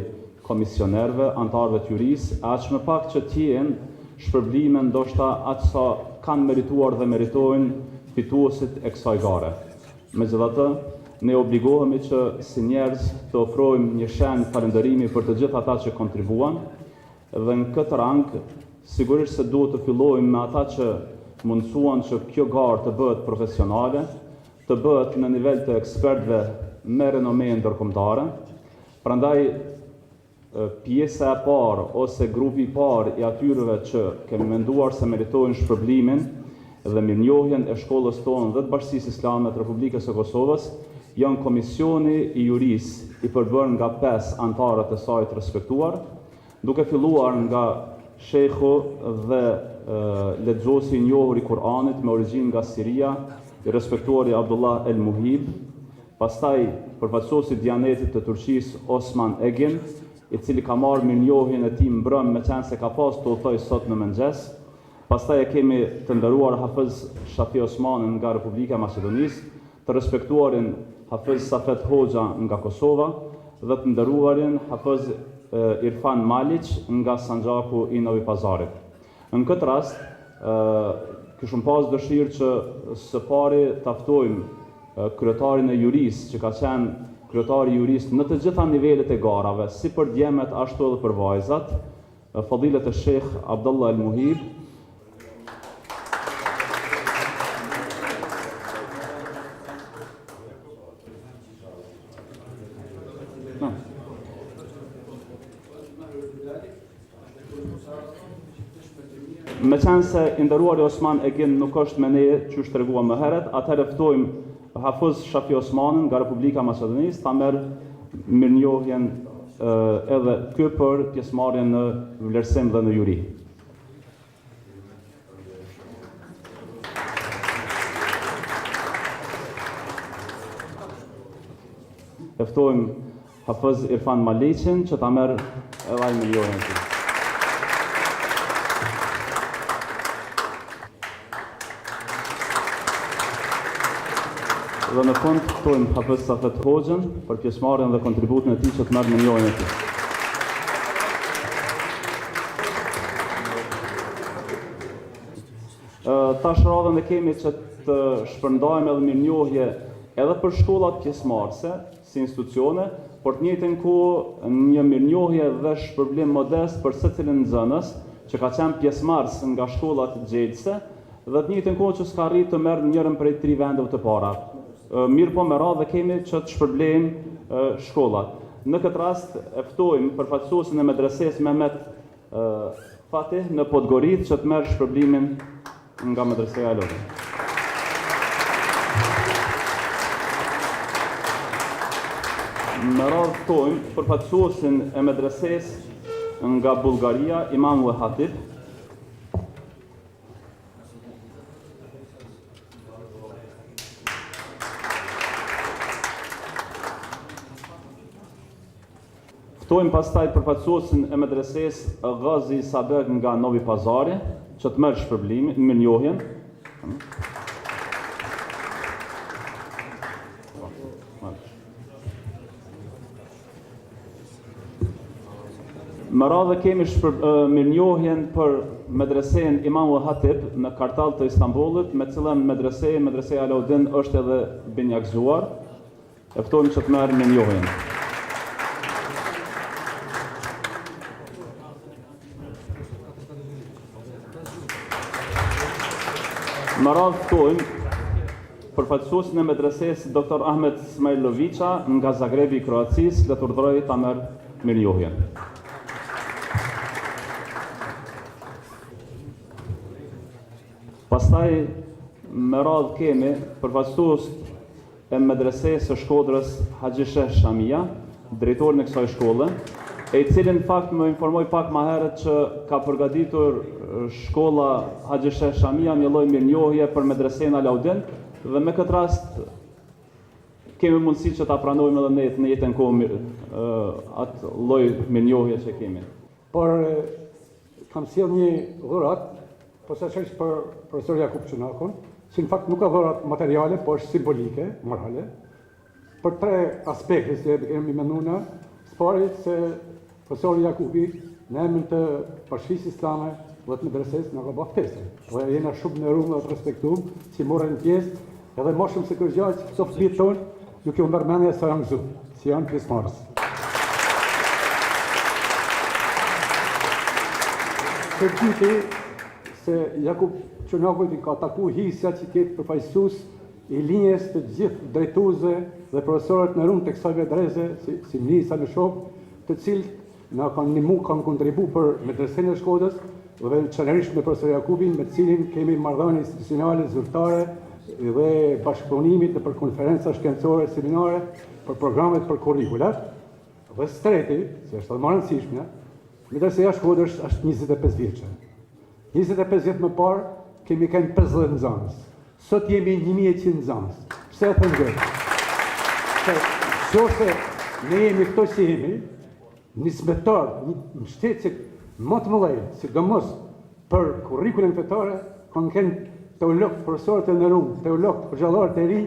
komisionerëve, antarëve të jurisë, aq më pak që t'jenë shpërblime ndoshta aq sa kanë merituar dhe meritojnë fituesit e kësaj gare. Megjithatë, ne obligohemi që si njerëz të ofrojmë një shenjë falënderimi për të gjithë ata që kontribuan dhe në këtë rang sigurisht se duhet të fillojmë me ata që mundsuan që kjo garë të bëhet profesionale, të bëhet në nivel të ekspertëve me renome ndërkombëtare. Prandaj pjesa e parë ose grupi i parë i atyre që kemi menduar se meritojnë shpërblimin dhe mirënjohjen e shkollës tonë dhe të Bashkisë Islame të Republikës së Kosovës janë komisioni i jurisë i përbërë nga 5 antarët e saj të respektuar, duke filluar nga shejhu dhe lexuesi i njohur i Kur'anit me origjinë nga Siria, i respektuari Abdullah El Muhib, pastaj përfaqësuesi i Dianetit të Turqisë Osman Egin, i cili ka marrë mirënjohjen e tij mbrëm me qenë se ka pas të udhtoj sot në mëngjes. Pastaj e kemi të nderuar Hafiz Shafi Osmanin nga Republika e Maqedonisë, të respektuarin Hafiz Safet Hoxha nga Kosova dhe të nderuarin Hafiz Irfan Malić nga Sanxhaku i Novi Pazarit. Në këtë rast, kishim pas dëshirë që së pari taftojmë kryetarin e jurisë, që ka qenë kryetari jurisë në të gjitha nivelet e garave, si për djemet ashtu edhe për vajzat, fadilet e Sheikh Abdullah El Muhib, me qenë se i nderuari Osman Egin nuk është me ne që është treguar më herët, atëherë ftojmë Hafiz Shafi Osmanin nga Republika e Maqedonisë ta merr mirënjohjen edhe ky për pjesëmarrjen në vlerësim dhe në juri. E ftojmë Hafiz Irfan Malićin që ta merr edhe ai mirënjohjen e tij. Dhe në fund ftojmë Hafiz Safet Hoxhën për pjesëmarrjen dhe kontributin e tij që të merr mirënjohjen e tij. Tash radhën e kemi që të shpërndajmë edhe mirënjohje edhe për shkollat pjesëmarrëse si institucione, por të njëjtën kohë një mirënjohje dhe shpërblim modest për secilin nxënës që ka qenë pjesëmarrës nga shkollat gjegjëse dhe të njëjtën kohë që s'ka arritur të merr njërin prej 3 vendeve të para. Mirë po me radhë kemi që të shpërblejmë shkollat. Në këtë rast e ftojmë përfaqësuesin e medresesë Mehmet Fatih në Podgoritë që të merr shpërblimin nga medreseja e Lodhën. Me radhë ftojmë përfaqësuesin e medresesë nga Bullgaria, Imam Hatip. Ftojmë pastaj përfaqësuesin e medresesë Ghazi Sabek nga Novi Pazari, që të merr shpërblimin, mirënjohjen. Më radhë kemi mirënjohjen për medresen Imam Hatip në Kartall të Istanbulit, me cilën medreseja Alauddin është edhe binjakzuar. E ftojmë që të merr mirënjohjen. Më radhë ftojmë përfaqësuesin e medresesë Dr. Ahmet Smajlovića nga Zagrebi i Kroacisë, le të urdhëroj ta merr mirënjohjen. Pastaj me radhë kemi përfaqësues e medresesë së Shkodrës Haxhi Sheh Shamia, drejtorin e kësaj shkolle, e i cili në fakt më informoi pak më herët që ka përgatitur shkolla Haxhi Sheh Shamia një lloj mirënjohje për medresen Alauddin dhe me këtë rast kemi mundësi që ta pranojmë edhe ne në jetën kohë atë lloj mirënjohje që kemi. Por kam sjell një dhurat, posaçërisht për profesor Jakub Çunakun, që në fakt nuk ka dhurat materiale, por është simbolike, morale, për 3 aspekte që kemi menduar. Spari se profesor Jakubi në emrin të Bashkisë Islame dhe të medresesë nga ka bërë ftesë. Dhe jena shumë nderuar dhe të respektuar që morën pjesë, edhe më shumë se kjo gjë që këto fëmijë tonë nuk ju merr mendje se janë gëzuar, si janë pjesëmarrës. Përgjithë se Jakub Çunaku i ka taku hisja që ketë përfaqësues i linjes të gjithë drejtuesve dhe profesorët në rrugë të kësaj medrese, si Nisa në shok, të cilët na kanë kontribu për medresën e Shkodrës, dhe qënërisht me profesor Jakubin, me cilin kemi marrëdhënie institucionale zyrtare dhe bashkëpunimit për konferenca shkencore, seminare, për programet për kurrikulat. Dhe së treti, që është më e rëndësishme, Medreseja Shkodër është 25 vjeçë. 25 vjet më parë kemi kanë 50 nxënës. Sot jemi 1100 nxënës. Pse e them këtë? Se ne jemi këto që jemi, nismetar, një shtetë që më të mëdhej, sidomos për kurrikulën fetare, kanë kënë teolog, profesorë të nderuar, teolog, hoxhallar të ri,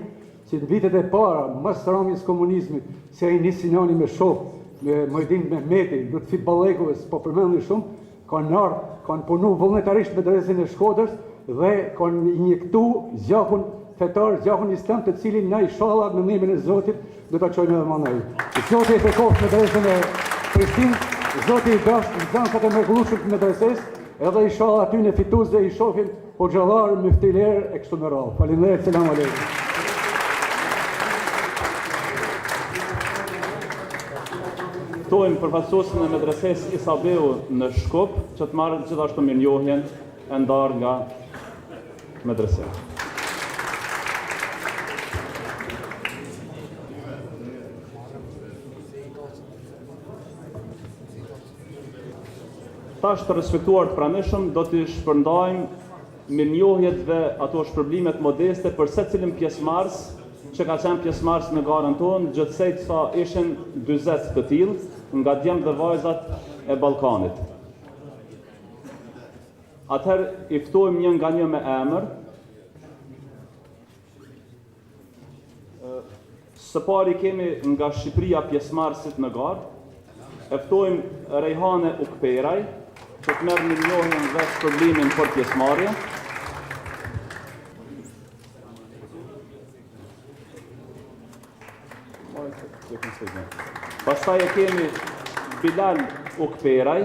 që në vitet e para, mas rrëmjes komunizmit, se ai nisi nani me shok, me Muhidin Mehmeti, Lutfi Balleku, s'po përmendni shumë, kanë ardhur, kanë punu vullnetarisht me Medresën e Shkodrës dhe kanë injektu zgjakun fetar, zgjakun islam, të cilin na inshallah me ndihmën e Zotit do ta çojmë edhe më ndaj. Zoti e bekoftë Medresën e Prishtinës, Zoti i dashur nxënësat e mrekullueshëm të medresesë, edhe inshallah aty në fitues dhe i shohin hoxhallar, müftiler e kështu me radhë. Faleminderit, selam aleikum. Ftojmë përfaqësuesin e medresesë Isabeu në Shkup, që të marrë gjithashtu mirënjohjen e ndarë nga medreseja. Tash të respektuar të pranishëm, do të shpërndajmë mirënjohjet dhe ato shpërblimet modeste për secilin pjesëmarrës që ka qenë pjesëmarrës në garën tonë, gjithsej sa ishin 40 të tillë nga djemt dhe vajzat e Ballkanit. Atëherë i ftojmë një nga një me emër. Së pari kemi nga Shqipëria pjesëmarrësit në garë. E ftojmë Rejhane Ukperaj, që të merr mirënjohjen dhe shpërblimin për pjesëmarrje. Pastaj e kemi Bilal Ukperaj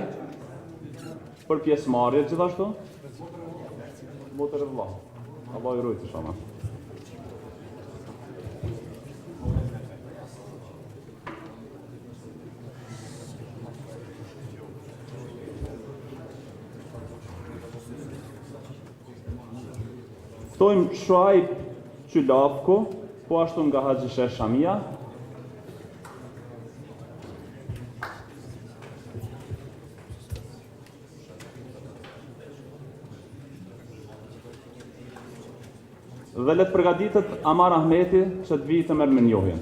për pjesëmarrje gjithashtu. Motër e vëlla. Allah i rujtë shama. Ftojmë Shuaib Qylafko, po ashtu nga Haxhi Shamia. Dhe le të përgatitet Amar Ahmeti që të vijë të merr mirënjohjen.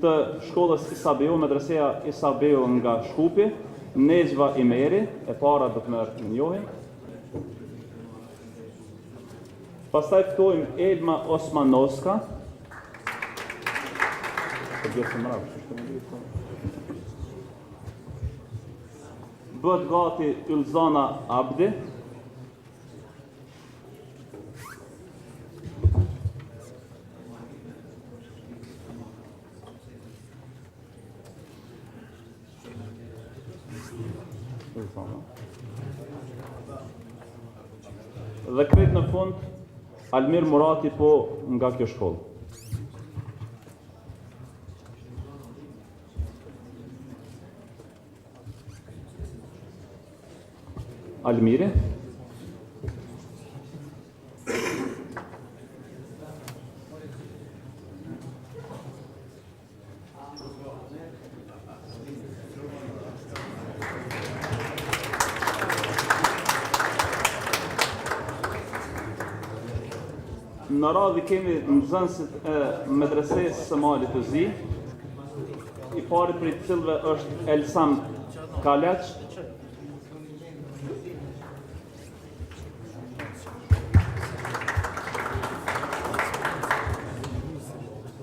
Të shkollës Isabeu, medreseja Isabeu nga Shkupi, Nejva Imeri, e para do të merr mirënjohjen. Pastaj ftojmë Elma Osmanoska. Bëhet gati Ylzana Abdi. Dhe krejt në fund, Almir Murati po nga kjo shkollë. Almiri. Në radhë kemi nxënësit e medresesë së Malit të Zi, i pari për i cilëve është Elsam Kaleq.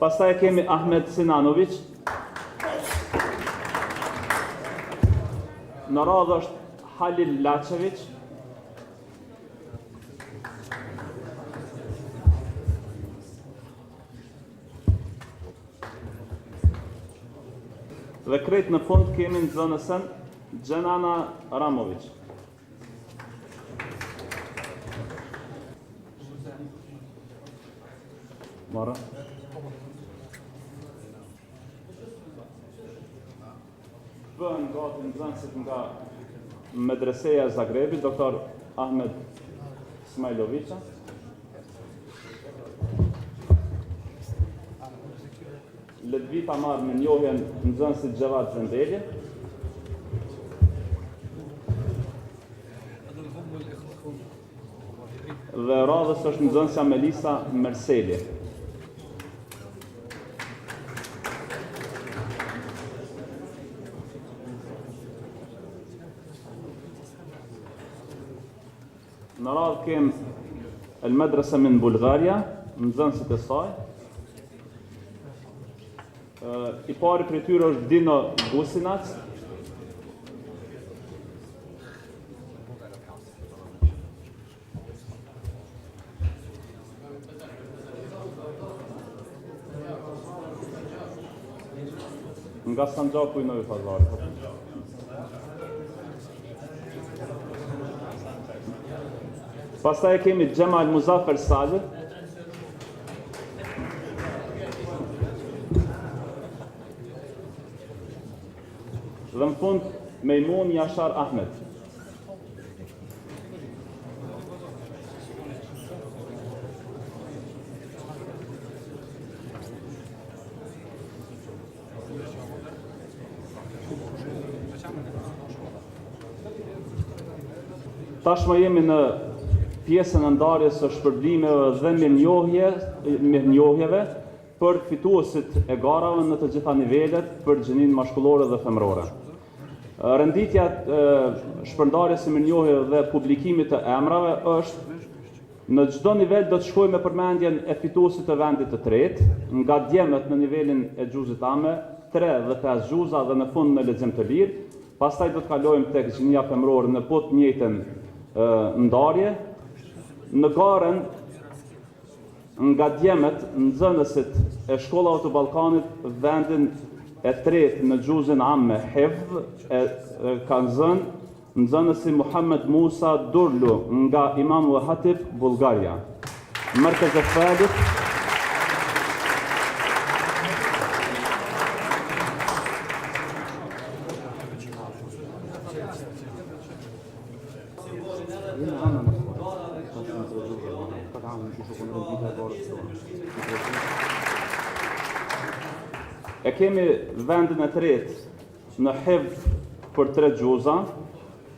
Pastaj kemi Ahmed Sinanovic. Në radhë është Halil Laçevic. Dhe krejt në fund kemi nxënësen Gjenana Ramovic. Mara. Bëhen gati nxënësit nga Medreseja e Zagrebit, doktor Ahmed Smajlovića. Ledvita marrë në njohjen nxënësit Gjevat Zendeli. Dhe radhës është nxënësja Melisa Merseli. Në radhë kem el-Medresa min Bulgaria, nxënësit e saj. I pari për tyre është Dino Gusinac. Nga Sanxhaku i Novi Pazarit. Pastaj kemi Gjemal Muzaffer Salih. Dhe në fund, Mejmun Yashar Ahmed. Tashmë jemi në pjesën e ndarjes së shpërblimeve dhe mirënjohjeve për fituesit e garave në të gjitha nivelet për gjininë mashkullore dhe femërore. Renditja shpërndarjes së mirënjohjeve dhe publikimit të emrave është në çdo nivel do të shkojmë me përmendjen e fituesit të vendit të tretë, nga djemët në nivelin e xhuzit ame, 3 dhe 5 xhuza dhe në fund në lexim të lirë. Pastaj do të kalojmë tek gjinia femërore në po të njëjtën ndarje. Në garën nga djemët nxënësit e shkollave të Ballkanit vendin e tretë në xhuzin amme hifdh kanë zënë nxënësi Muhammed Musa Durlu nga Imam Hatip Bulgaria. Merkez e Thalith e kemi vendin e tretë në hifdh për 3 xhuza,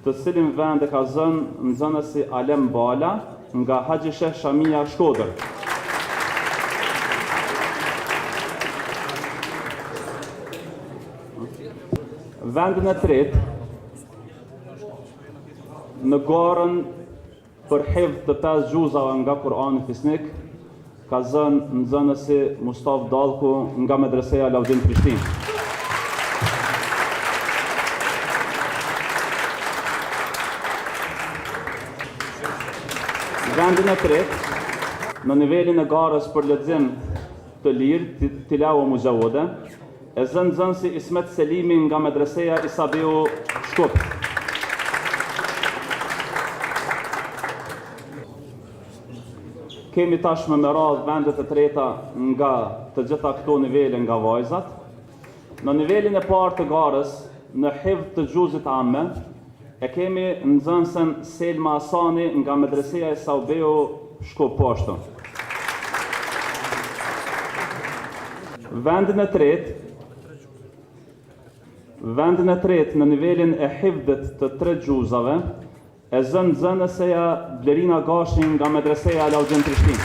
të cilin vend e ka zënë nxënësi Alem Bala nga Haxhi Sheh Shamia Shkodër. Vendin e tretë në garën për hifdh të 5 xhuzave nga Kurani Fisnik ka zënë nxënësi Mustaf Dallku nga Medreseja Laudin Prishtinë. Vendin e tretë, në nivelin e garës për lexim të lirë, tilawa mujawwada, e zënë nxënësi Ismet Selimi nga Medreseja Isabeu Shkup. Kemi tashmë me radhë vendet e treta nga të gjitha këto nivele nga vajzat. Në nivelin e parë të garës, në hifdh të xhuzit amme, e kemi nxënësen Selma Asani nga Medreseja Isabeu Shkup poshtë. Vendin e tretë në nivelin e hifdhit të 3 xhuzave, e zënë nxënëseja Blerina Gashin nga Medreseja Laudin Prishtinë.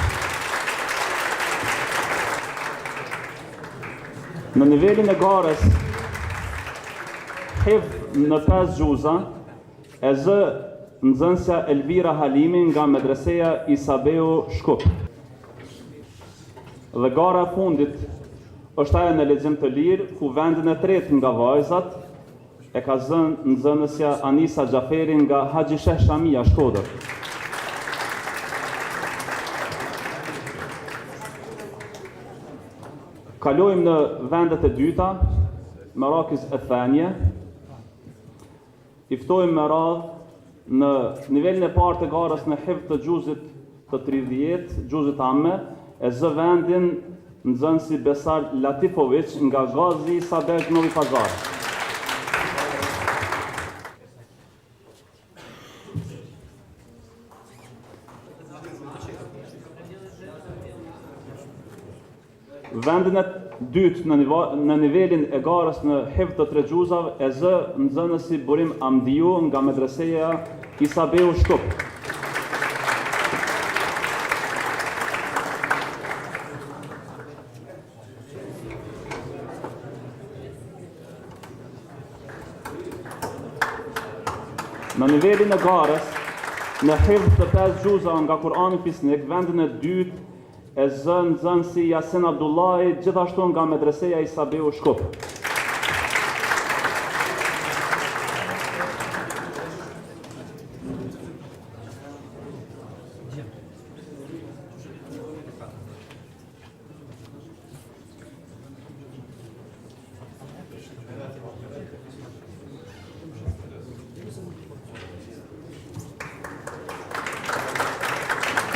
Në nivelin e garës, hifdh në 5 xhuza, e zë nxënësja Elvira Halimi nga Medreseja Isabeu Shkup. Dhe gara e fundit është ajo në lexim të lirë, ku vendin e tretë nga vajzat e ka zënë nxënësja Anisa Xhaferi nga Haxhi Sheh Shamia Shkodër. Kalojmë në vendet e dyta, Merakiz e Thanje, i ftojmë me radhë në nivelin e parë të garës në hifdh të gjuzit të 30, gjuzit amme, e zë vendin nxënësi Besar Latifović nga Gazi Sabek Novi Pazar. Vendin e dytë në nivelin e garës në hifdh të 3 gjuzave e zë nxënësi Burim Amdiu nga Medreseja Isabeu Shkup. Në nivelin e garës në hifdh të 5 gjuzave nga Kurani Fisnik, vendin e dytë e zë nxënësi Yasin Abdullahi, gjithashtu nga Medreseja Isabeu Shkup.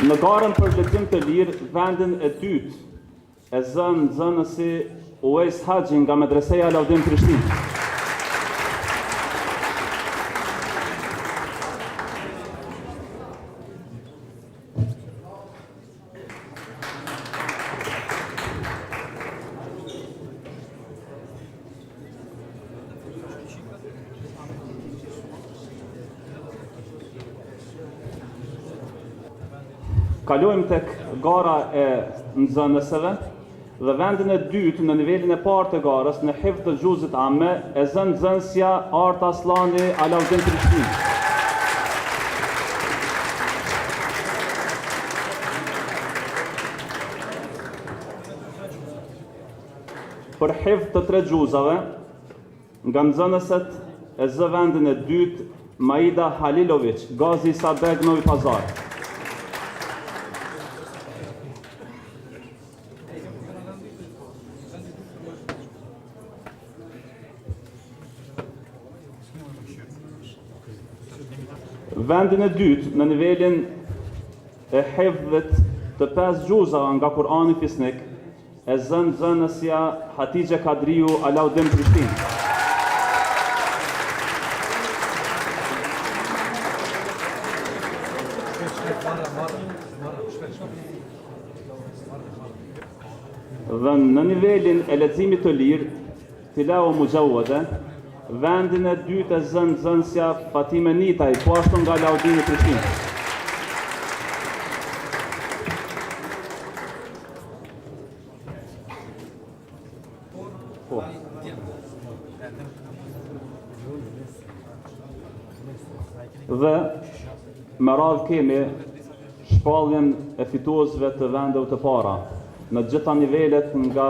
Në garën për lexim të lirë, vendin e dytë e zë nxënësi Uwais Haxhi nga Medreseja Alaudin Prishtinë. Kalojmë tek gara e nxënëseve dhe vendin e dytë në nivelin e parë të garës në hifdh të gjuzit amme e zë nxënësja Arta Aslani Alaudin Prishtinë. Për hifdh të 3 gjuzave nga nxënëset e zë vendin e dytë Maida Halilović, Gazi Sabek Novi Pazar. Vendin e dytë në nivelin e hifdhit të 5 gjuzave nga Kurani Fisnik e zë nxënësja Hatixhe Kadriu Alaudin Prishtinë. Dhe në nivelin e leximit të lirë, Tilawa Mujawwada, vendin e dytë e zë nxënësja Fatime Nitaj, po ashtu nga Alaudini Prishtinë. Dhe me radhë kemi shpalljen e fituesve të vendeve të para në gjitha nivelet nga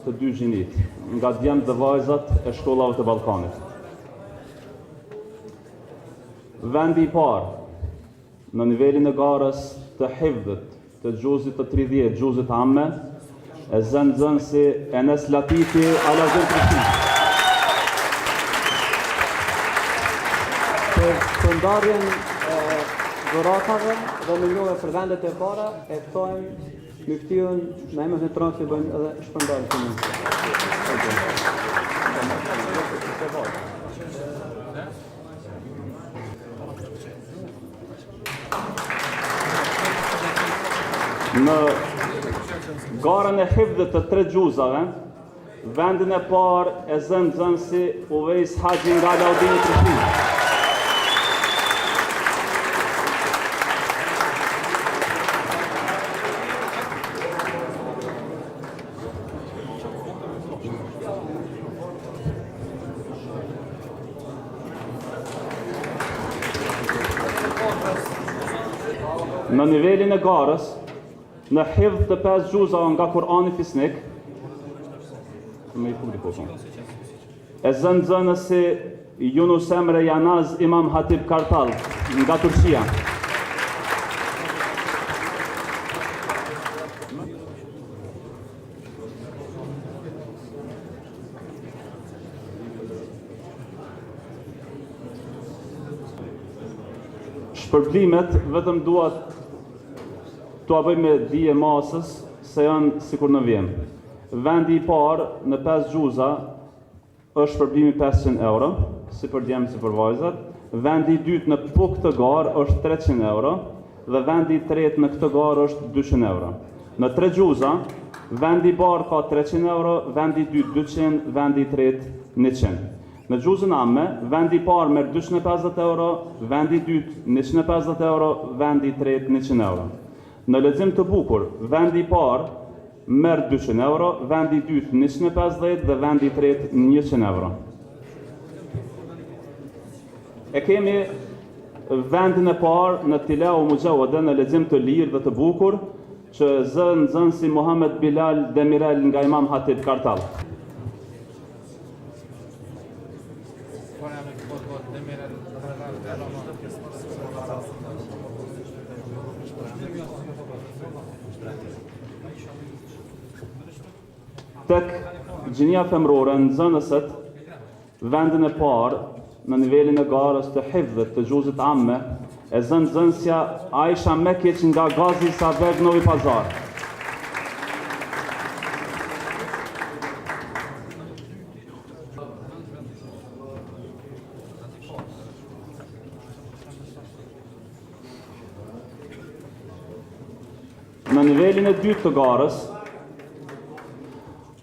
të 2 gjinit, nga djemt dhe vajzat e shkollave të Ballkanit. Vendi i parë në nivelin e garës të hifdhit të gjuzit të 30, gjuzit amme, e zë nxënësi Enes Latifi Alaudin Prishtinë. Për ndarjen e dhuratave dhe mënyrave për vendet e para, e ftojmë Muftiun Mehmet Netran që bëjnë edhe shpërndarjen të Në garën e hifdhit të 3 gjuzave, vendin e parë e zë nxënësi Uwais Haxhi nga Alaudini Prishtinë. Në nivelin e garës, në hifdh të 5 gjuzave nga Kurani Fisnik, e zë nxënësi Yunus Emre Yanaz Imam Hatip Kartal nga Turqia. Shpërblimet vetëm duat t'ua bëj me dije masës se janë sikur në vjem. Vendi I parë në 5 gjuza është shpërblimi 500 euro, si për djemë si për vajzat. Vendi I dytë në po këtë garë është 300 euro dhe vendi I tretë në këtë garë është 200 euro. Në 3 gjuza, vendi I parë ka 300 euro, vendi I dytë 200, vendi I tretë 100. Në gjuzën amme, vendi I parë merr 250 euro, vendi I dytë 150 euro, vendi I tretë 100 euro. Në lexim të bukur, vendi I parë merr 200 euro, vendi I dytë 150 dhe vendi I tretë 100 euro. E kemi vendin e parë në Tilao Mujawada në lexim të lirë dhe të bukur, që nxënësi Muhammed Bilal Demirel nga Imam Hatib Kartal. Tek gjinia femrore nxënëset vendin e parë në nivelin e garës të hifdhit të gjuzit amme e zën nxënësja Aisha Mekic nga Gazi Sabeg Novi Pazar. Në nivelin e dytë të garës,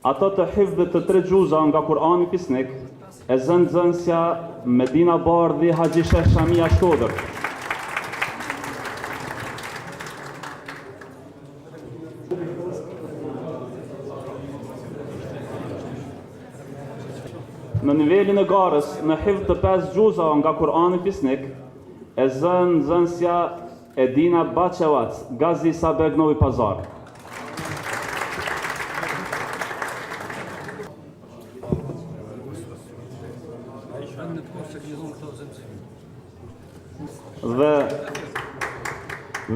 ato të hifdhit të 3 gjuza nga Kurani Fisnik, e zën nxënësja Medina Bardhi Haxhi Sheh Shamia Shkodër. Në nivelin e garës, në hifdh të 5 gjuza nga Kurani Fisnik, e zën nxënësja Edina Bacevac, Gazi Sabeg Novi Pazar. Dhe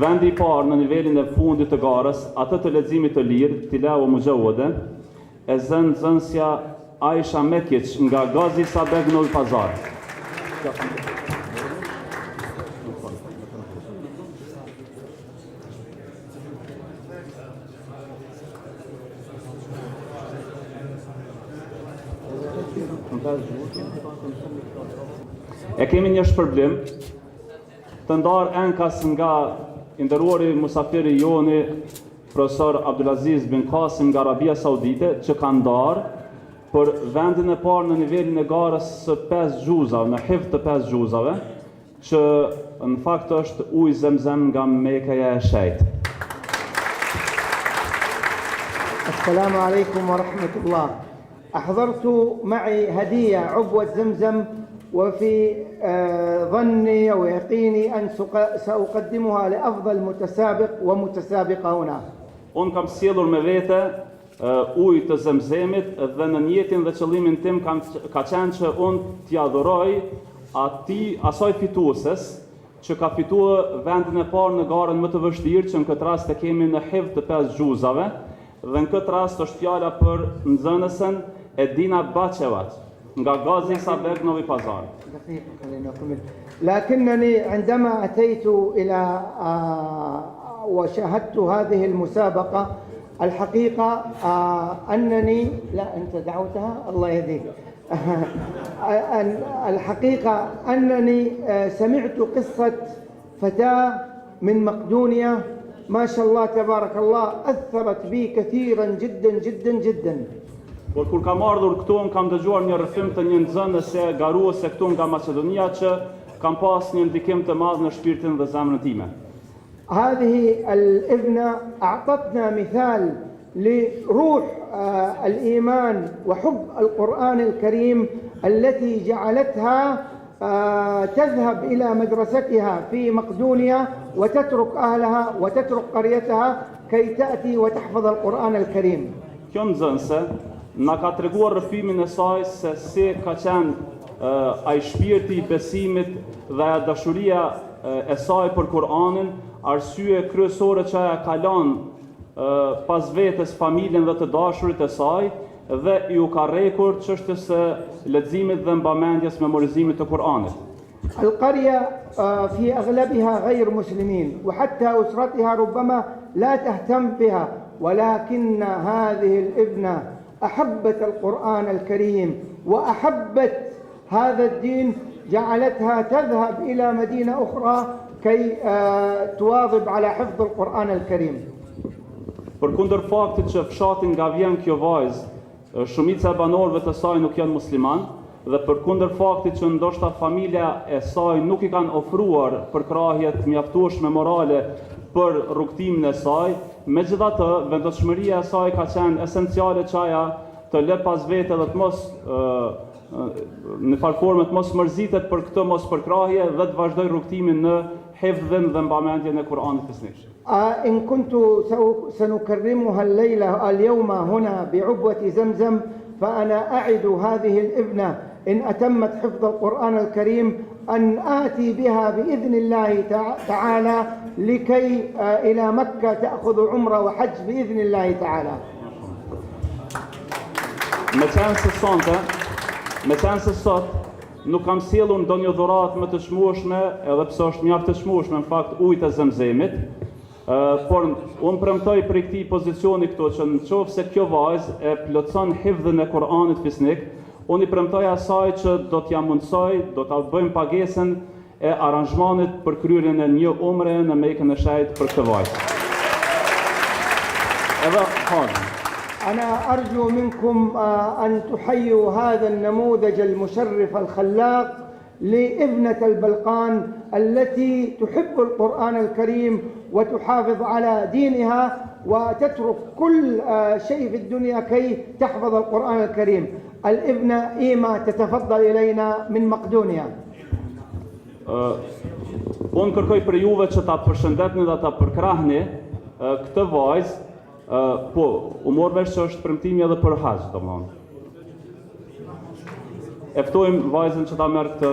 vendi I parë në nivelin e fundit të garës, atë të leximit të lirë, Tilao Mujawada, e zën nxënësja Aisha Mekic nga Gazi Sabeg Novi Pazar. E kemi një shpërblim të ndarë enkas nga I nderuari musafiri joni profesor Abdulaziz bin Qasim nga Arabia Saudite, që ka ndarë për vendin e parë në nivelin e garës së 5 gjuzave, në hifdh të 5 gjuzave, që në fakt është ujë Zemzem nga Mekkaja e Shejt. السلام عليكم ورحمة الله. أحضرت معي هدية عبوة زمزم وفي ظني ويقيني أن سأقدمها لأفضل متسابق ومتسابقة هنا. Unë kam sjellur me vete ujë të Zemzemit dhe në niyetin dhe qëllimin tim ka qenë që unë t'i adhuroj asaj fitueses që ka fituar vendin e parë në garën më të vështirë, që në këtë rast e kemi në hifdh të 5 gjuzave, dhe në këtë rast është fjala për nxënësen Edina Bacevac nga Gazi Sabeg Novi Pazar. لكنني عندما أتيت إلى وشاهدت هذه المسابقة الحقيقة أنني لا أنت دعوتها الله يهديك الحقيقة أنني سمعت قصة فتاة من مقدونيا ما شاء الله تبارك الله أثرت بي كثيرا جدا جدا جدا. Por kur kam ardhur këtu, kam dëgjuar një rrëfim të një nxënëse garuese këtu nga Maqedonia që kam pas një ndikim të madh në shpirtin dhe zemrën time. هذه الابنة أعطتنا مثال لروح الإيمان وحب القرآن الكريم التي جعلتها تذهب إلى مدرستها في مقدونيا وتترك أهلها وتترك قريتها كي تأتي وتحفظ القرآن الكريم. Kjo nxënëse na ka treguar rrëfimin e saj se si ka qenë ai shpirti I besimit dhe dashuria e saj për Kur'anin, arsye kryesore që ajo ka lënë pas vetes familjen dhe të dashurit e saj dhe ju ka rrekur çështjes së leximit dhe mbamendjes memorizimit të Kur'anit. القرية في أغلبها غير مسلمين، وحتى أسرتها ربما لا تهتم بها، ولكن هذه الابنة أحبت القرآن الكريم وأحبت هذا الدين، جعلتها تذهب إلى مدينة أخرى كي تواظب على حفظ القرآن الكريم. Përkundër faktit që fshatin nga vjen kjo vajzë, shumica e banorëve të saj nuk janë musliman, dhe përkundër faktit që ndoshta familja e saj nuk i kanë ofruar përkrahje të mjaftueshme morale për rrugtimin e saj, megjithatë vendosmëria e saj ka qenë esenciale që ajo të lë pas vete dhe të mos në farforme të mos mërzitet për këtë mos përkrahje dhe të vazhdoj rrugtimin në hifdhin dhe mbamendjen e Kuranit Fisnik. إن كنت سنكرمها الليلة اليوم هنا بعبوة زمزم، فأنا أعد هذه الابنة إن أتمت حفظ القرآن الكريم أن آتي بها بإذن الله تعالى لكي إلى مكة تأخذ عمرة وحج بإذن الله تعالى. Me qenë se sot nuk kam sjellur ndonjë dhuratë më të çmueshme, edhe pse është mjaft të çmueshme në fakt ujit e Zemzemit, por unë premtoj për këtij pozicioni këtu që nëse kjo vajzë e plotson hifdhin e Kuranit Fisnik, unë i premtoj asaj që do t'ja mundsoj, do ta bëjmë pagesën e aranzhmanit për kryerjen e një umre në Mekën e Shenjtë për këtë vajzë. Edhe hajde. أنا أرجو منكم أن تحيوا هذا النموذج المشرف الخلاق لابنة البلقان التي تحب القرآن الكريم وتحافظ على دينها وتترك كل شيء في الدنيا كي تحفظ القرآن الكريم. الابنة إيما تتفضل إلينا من مقدونيا. Unë kërkoj për juve që ta përshëndetni dhe ta përkrahni këtë vajzë. Po, u morë vesh që është premtimi edhe për haqë, domethënë. E ftojmë vajzën që ta merr këtë.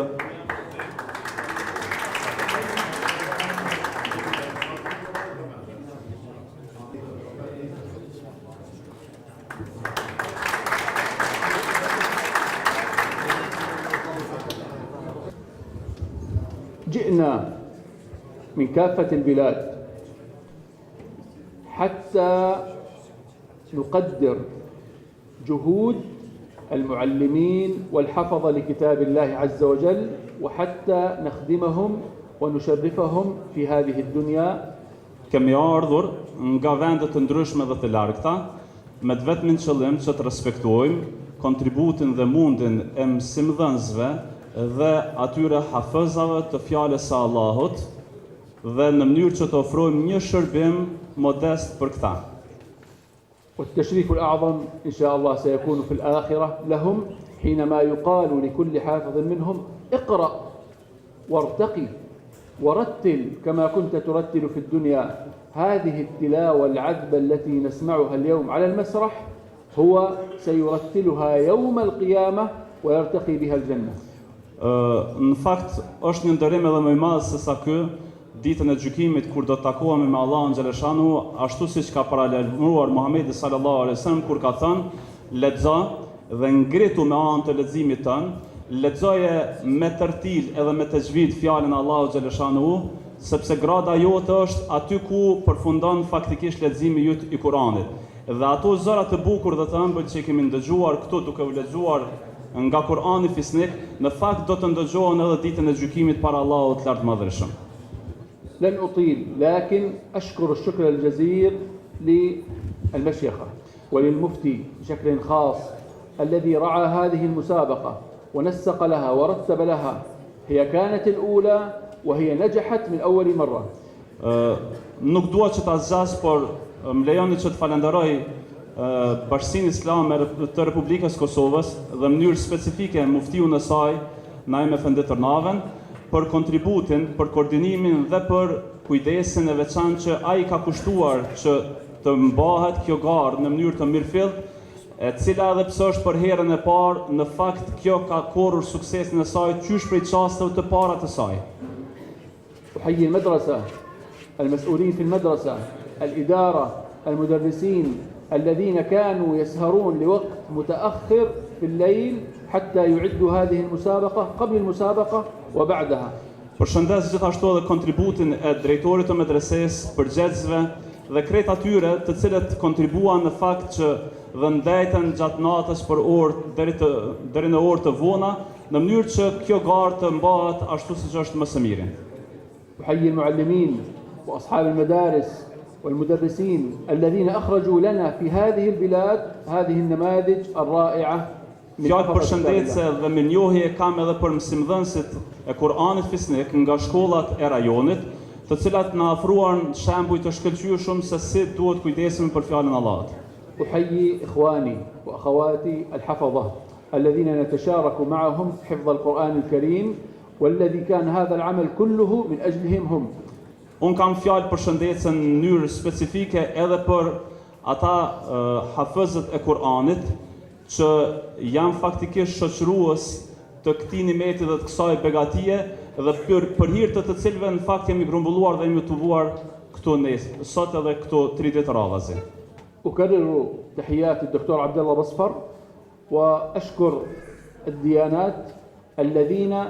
جئنا من كافة البلاد حتى نقدر جهود المعلمين والحفظة لكتاب الله عز وجل، وحتى نخدمهم ونشرفهم في هذه الدنيا. Kemi ardhur nga vende të ndryshme dhe të largëta me të vetmin qëllim që të respektojmë kontributin dhe mundin e mësimdhënësve dhe atyre hafëzave të fjalës së Allahut dhe në mënyrë që të ofrojmë një shërbim modest për këta. والتشريف الأعظم إن شاء الله سيكون في الآخرة لهم حينما يقال لكل حافظ منهم اقرأ وارتقي ورتل كما كنت ترتل في الدنيا. هذه التلاوة العذبة التي نسمعها اليوم على المسرح هو سيرتلها يوم القيامة ويرتقي بها الجنة. Në fakt është një ndërim edhe më i madh se sa ky, ditën e gjykimit kur do të takohemi me Allahun xhaleshanu, ashtu siç ka paralajmëruar Muhamedi sallallahu alaihi wasallam kur ka thënë lexo dhe ngritu me anë të leximit tën, lexoje me tërtil edhe me tajvid fjalën e Allahut xhaleshanu, sepse grada jote është aty ku përfundon faktikisht leximi yt i Kuranit. Dhe ato zëra të bukur dhe të ëmbël që kemi ndëgjuar këtu duke u lexuar nga Kurani Fisnik, në fakt do të ndëgjohen edhe ditën e gjykimit para Allahut lart madhërisëm. لن أطيل، لكن أشكر الشكر الجزيل للمشيخة وللمفتي بشكل خاص الذي رعى هذه المسابقة ونسق لها ورتب لها. هي كانت الأولى وهي نجحت من أول مرة. Nuk dua që ta zgjas, por më lejoni që të falenderoj Bashkinë Islame të Republikës Kosovës dhe në mënyrë specifike muftiun e saj, Naim Efendi Tërnaven, për kontributin, për koordinimin dhe për kujdesin e veçantë që ai ka kushtuar që të mbahet kjo garë në mënyrë të mirëfill, e cila edhe pse është për herën e parë, në fakt kjo ka korrur suksesin e saj qysh prej çasteve të para të saj. أحيي المدرسة، المسؤولين في المدرسة، الإدارة، المدرسين الذين كانوا يسهرون لوقت متأخر في الليل حتى يعدوا هذه المسابقة. قبل المسابقة وبعدها. Përshëndes gjithashtu edhe kontributin e drejtorit të medresesë, përgjegjësve dhe krejt atyre të cilët kontribuan në fakt që vëndajten gjatë natës për orë deri në orë të vona, në mënyrë që kjo garë të mbahet ashtu siç është më së miri. أحيي المعلمين وأصحاب المدارس والمدرسين الذين أخرجوا لنا في هذه البلاد هذه النماذج الرائعة. Fjallë përshëndetse dhe mirënjohje kam edhe për mësimdhënësit e Kur'anit fisnik nga shkollat e rajonit, të cilat na ofruan shembuj të shkëlqyeshëm se si duhet kujdesim për fjalën e Allahut. أحيي إخواني وأخواتي الحفظة الذين نتشارك معهم حفظ القرآن الكريم والذي كان هذا العمل كله من أجلهم هم. Unë kam fjalë përshëndetse në mënyrë specifike edhe për ata hafëzët e Kur'anit që janë faktikisht shoqërues të këtij nimeti dhe të kësaj begatie dhe për hir të cilëve në fakt jemi grumbulluar dhe jemi tubuar këtu sot edhe këtu 3 ditë radhazi. أكرر تحيات الدكتور عبد الله بصفر وأشكر الديانات الذين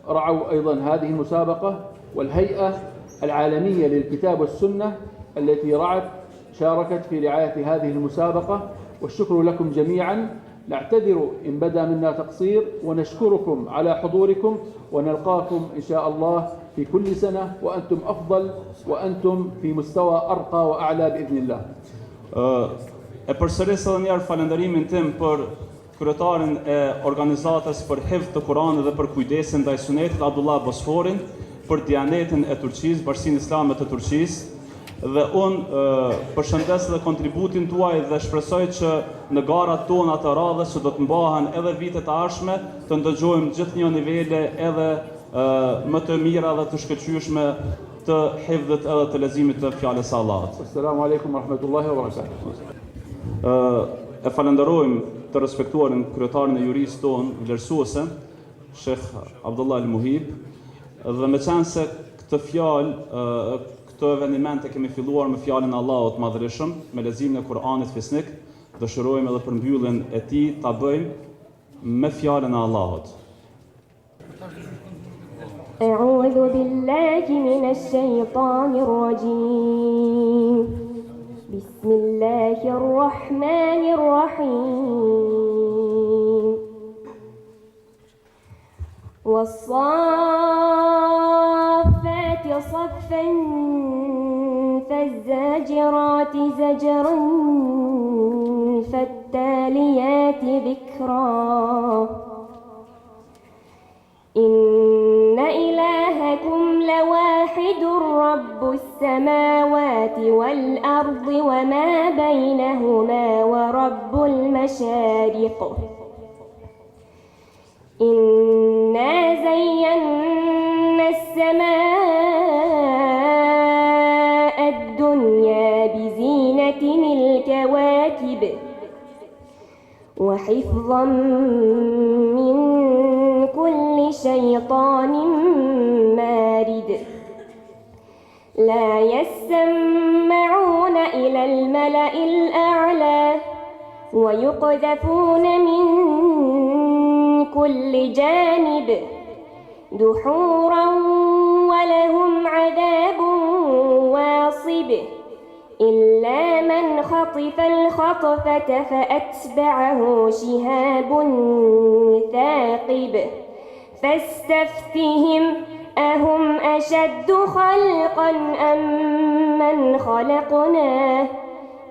رعوا أيضا هذه المسابقة والهيئة العالمية للكتاب والسنة التي شاركت في رعاية هذه المسابقة، والشكر لكم جميعا. نعتذر إن بدا منا تقصير ونشكركم على حضوركم ونلقاكم إن شاء الله في كل سنة وأنتم أفضل وأنتم في مستوى أرقى وأعلى بإذن الله. E përsëris edhe njerë falenderimin tim për kryetarin e organizatës për hifdh të Kuranit dhe për kujdesin ndaj sunetit Abdullah Bosforin, për Dianetin e Turqisë, Bashkinë Islame të Turqisë, dhe unë përshëndes edhe kontributin tuaj dhe shpresoj që në garat tona të radhës që do të mbahen edhe vitet e ardhshme të ndëgjojmë gjithnjë nivele edhe më të mira dhe të shkëlqyeshme të hifdhit edhe të leximit të fjalës së Allahut. Assalamu alaikum wa rahmatullahi wa barakatuh. E falenderojmë të respektuarin kryetarin e jurisë tonë vlerësuese, Sheikh Abdullah Al Muhib, dhe me qenë se këtë eveniment e kemi filluar me fjalën e Allahut Madhërisëm, me leximin e Kur'anit fisnik, dëshirojmë edhe për mbylljen e tij ta bëjmë me fjalën e Allahut. أعوذ بالله من الشيطان الرجيم بسم الله الرحمن الرحيم والصافات صفا فالزاجرات زجرا فالتاليات ذكرا إن إلهكم لواحد رب السماوات والأرض وما بينهما ورب المشارق إنا زينا السماء الدنيا بزينة الكواكب وحفظا من كل شيطان مارد لا يسمعون إلى الملأ الأعلى ويقذفون من كل جانب دحورا ولهم عذاب واصب إلا من خطف الخطفة فأتبعه شهاب ثاقب فاستفتهم أهم أشد خلقا أم من خلقنا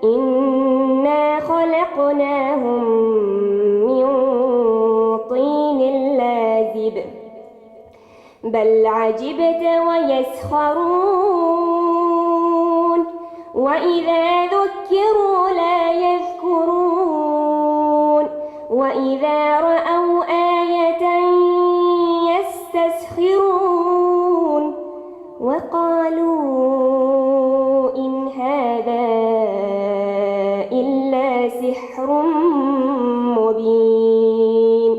إنا خلقناهم من طين لازب بل عجبت ويسخرون وإذا ذكروا لا يذكرون وإذا رأوا آية يستسخرون وقالوا إن هذا إلا سحر مبين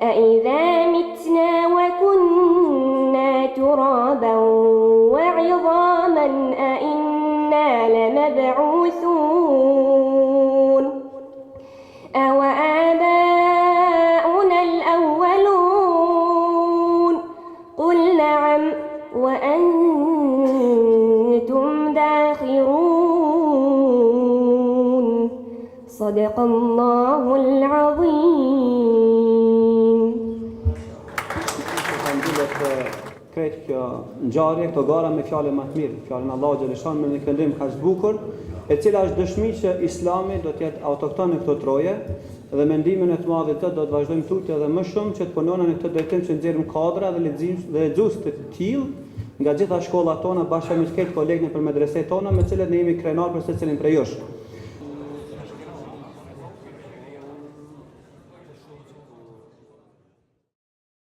أإذا متنا وكنا ترابا وعظاما أإنا لمبعوثون أوآباؤنا الأولون الآخرون صدق الله العظيم. Alhamdulillah krejt kjo ngjarje, këto gara me fjalë më të mirë, fjalën Allahu xhaleshan me një këndim kaq të bukur, e cila është dëshmi që Islami do të jetë autokton në këto troje dhe mendimin e të madhit të do të vazhdojmë tutje edhe më shumë që të punojmë në këtë drejtim që nxjerrim kadra dhe lexues të tillë nga gjitha shkollat tona bashkë me këtë kolegë për medreset tona me cilët ne jemi krenar për secilin prej jush.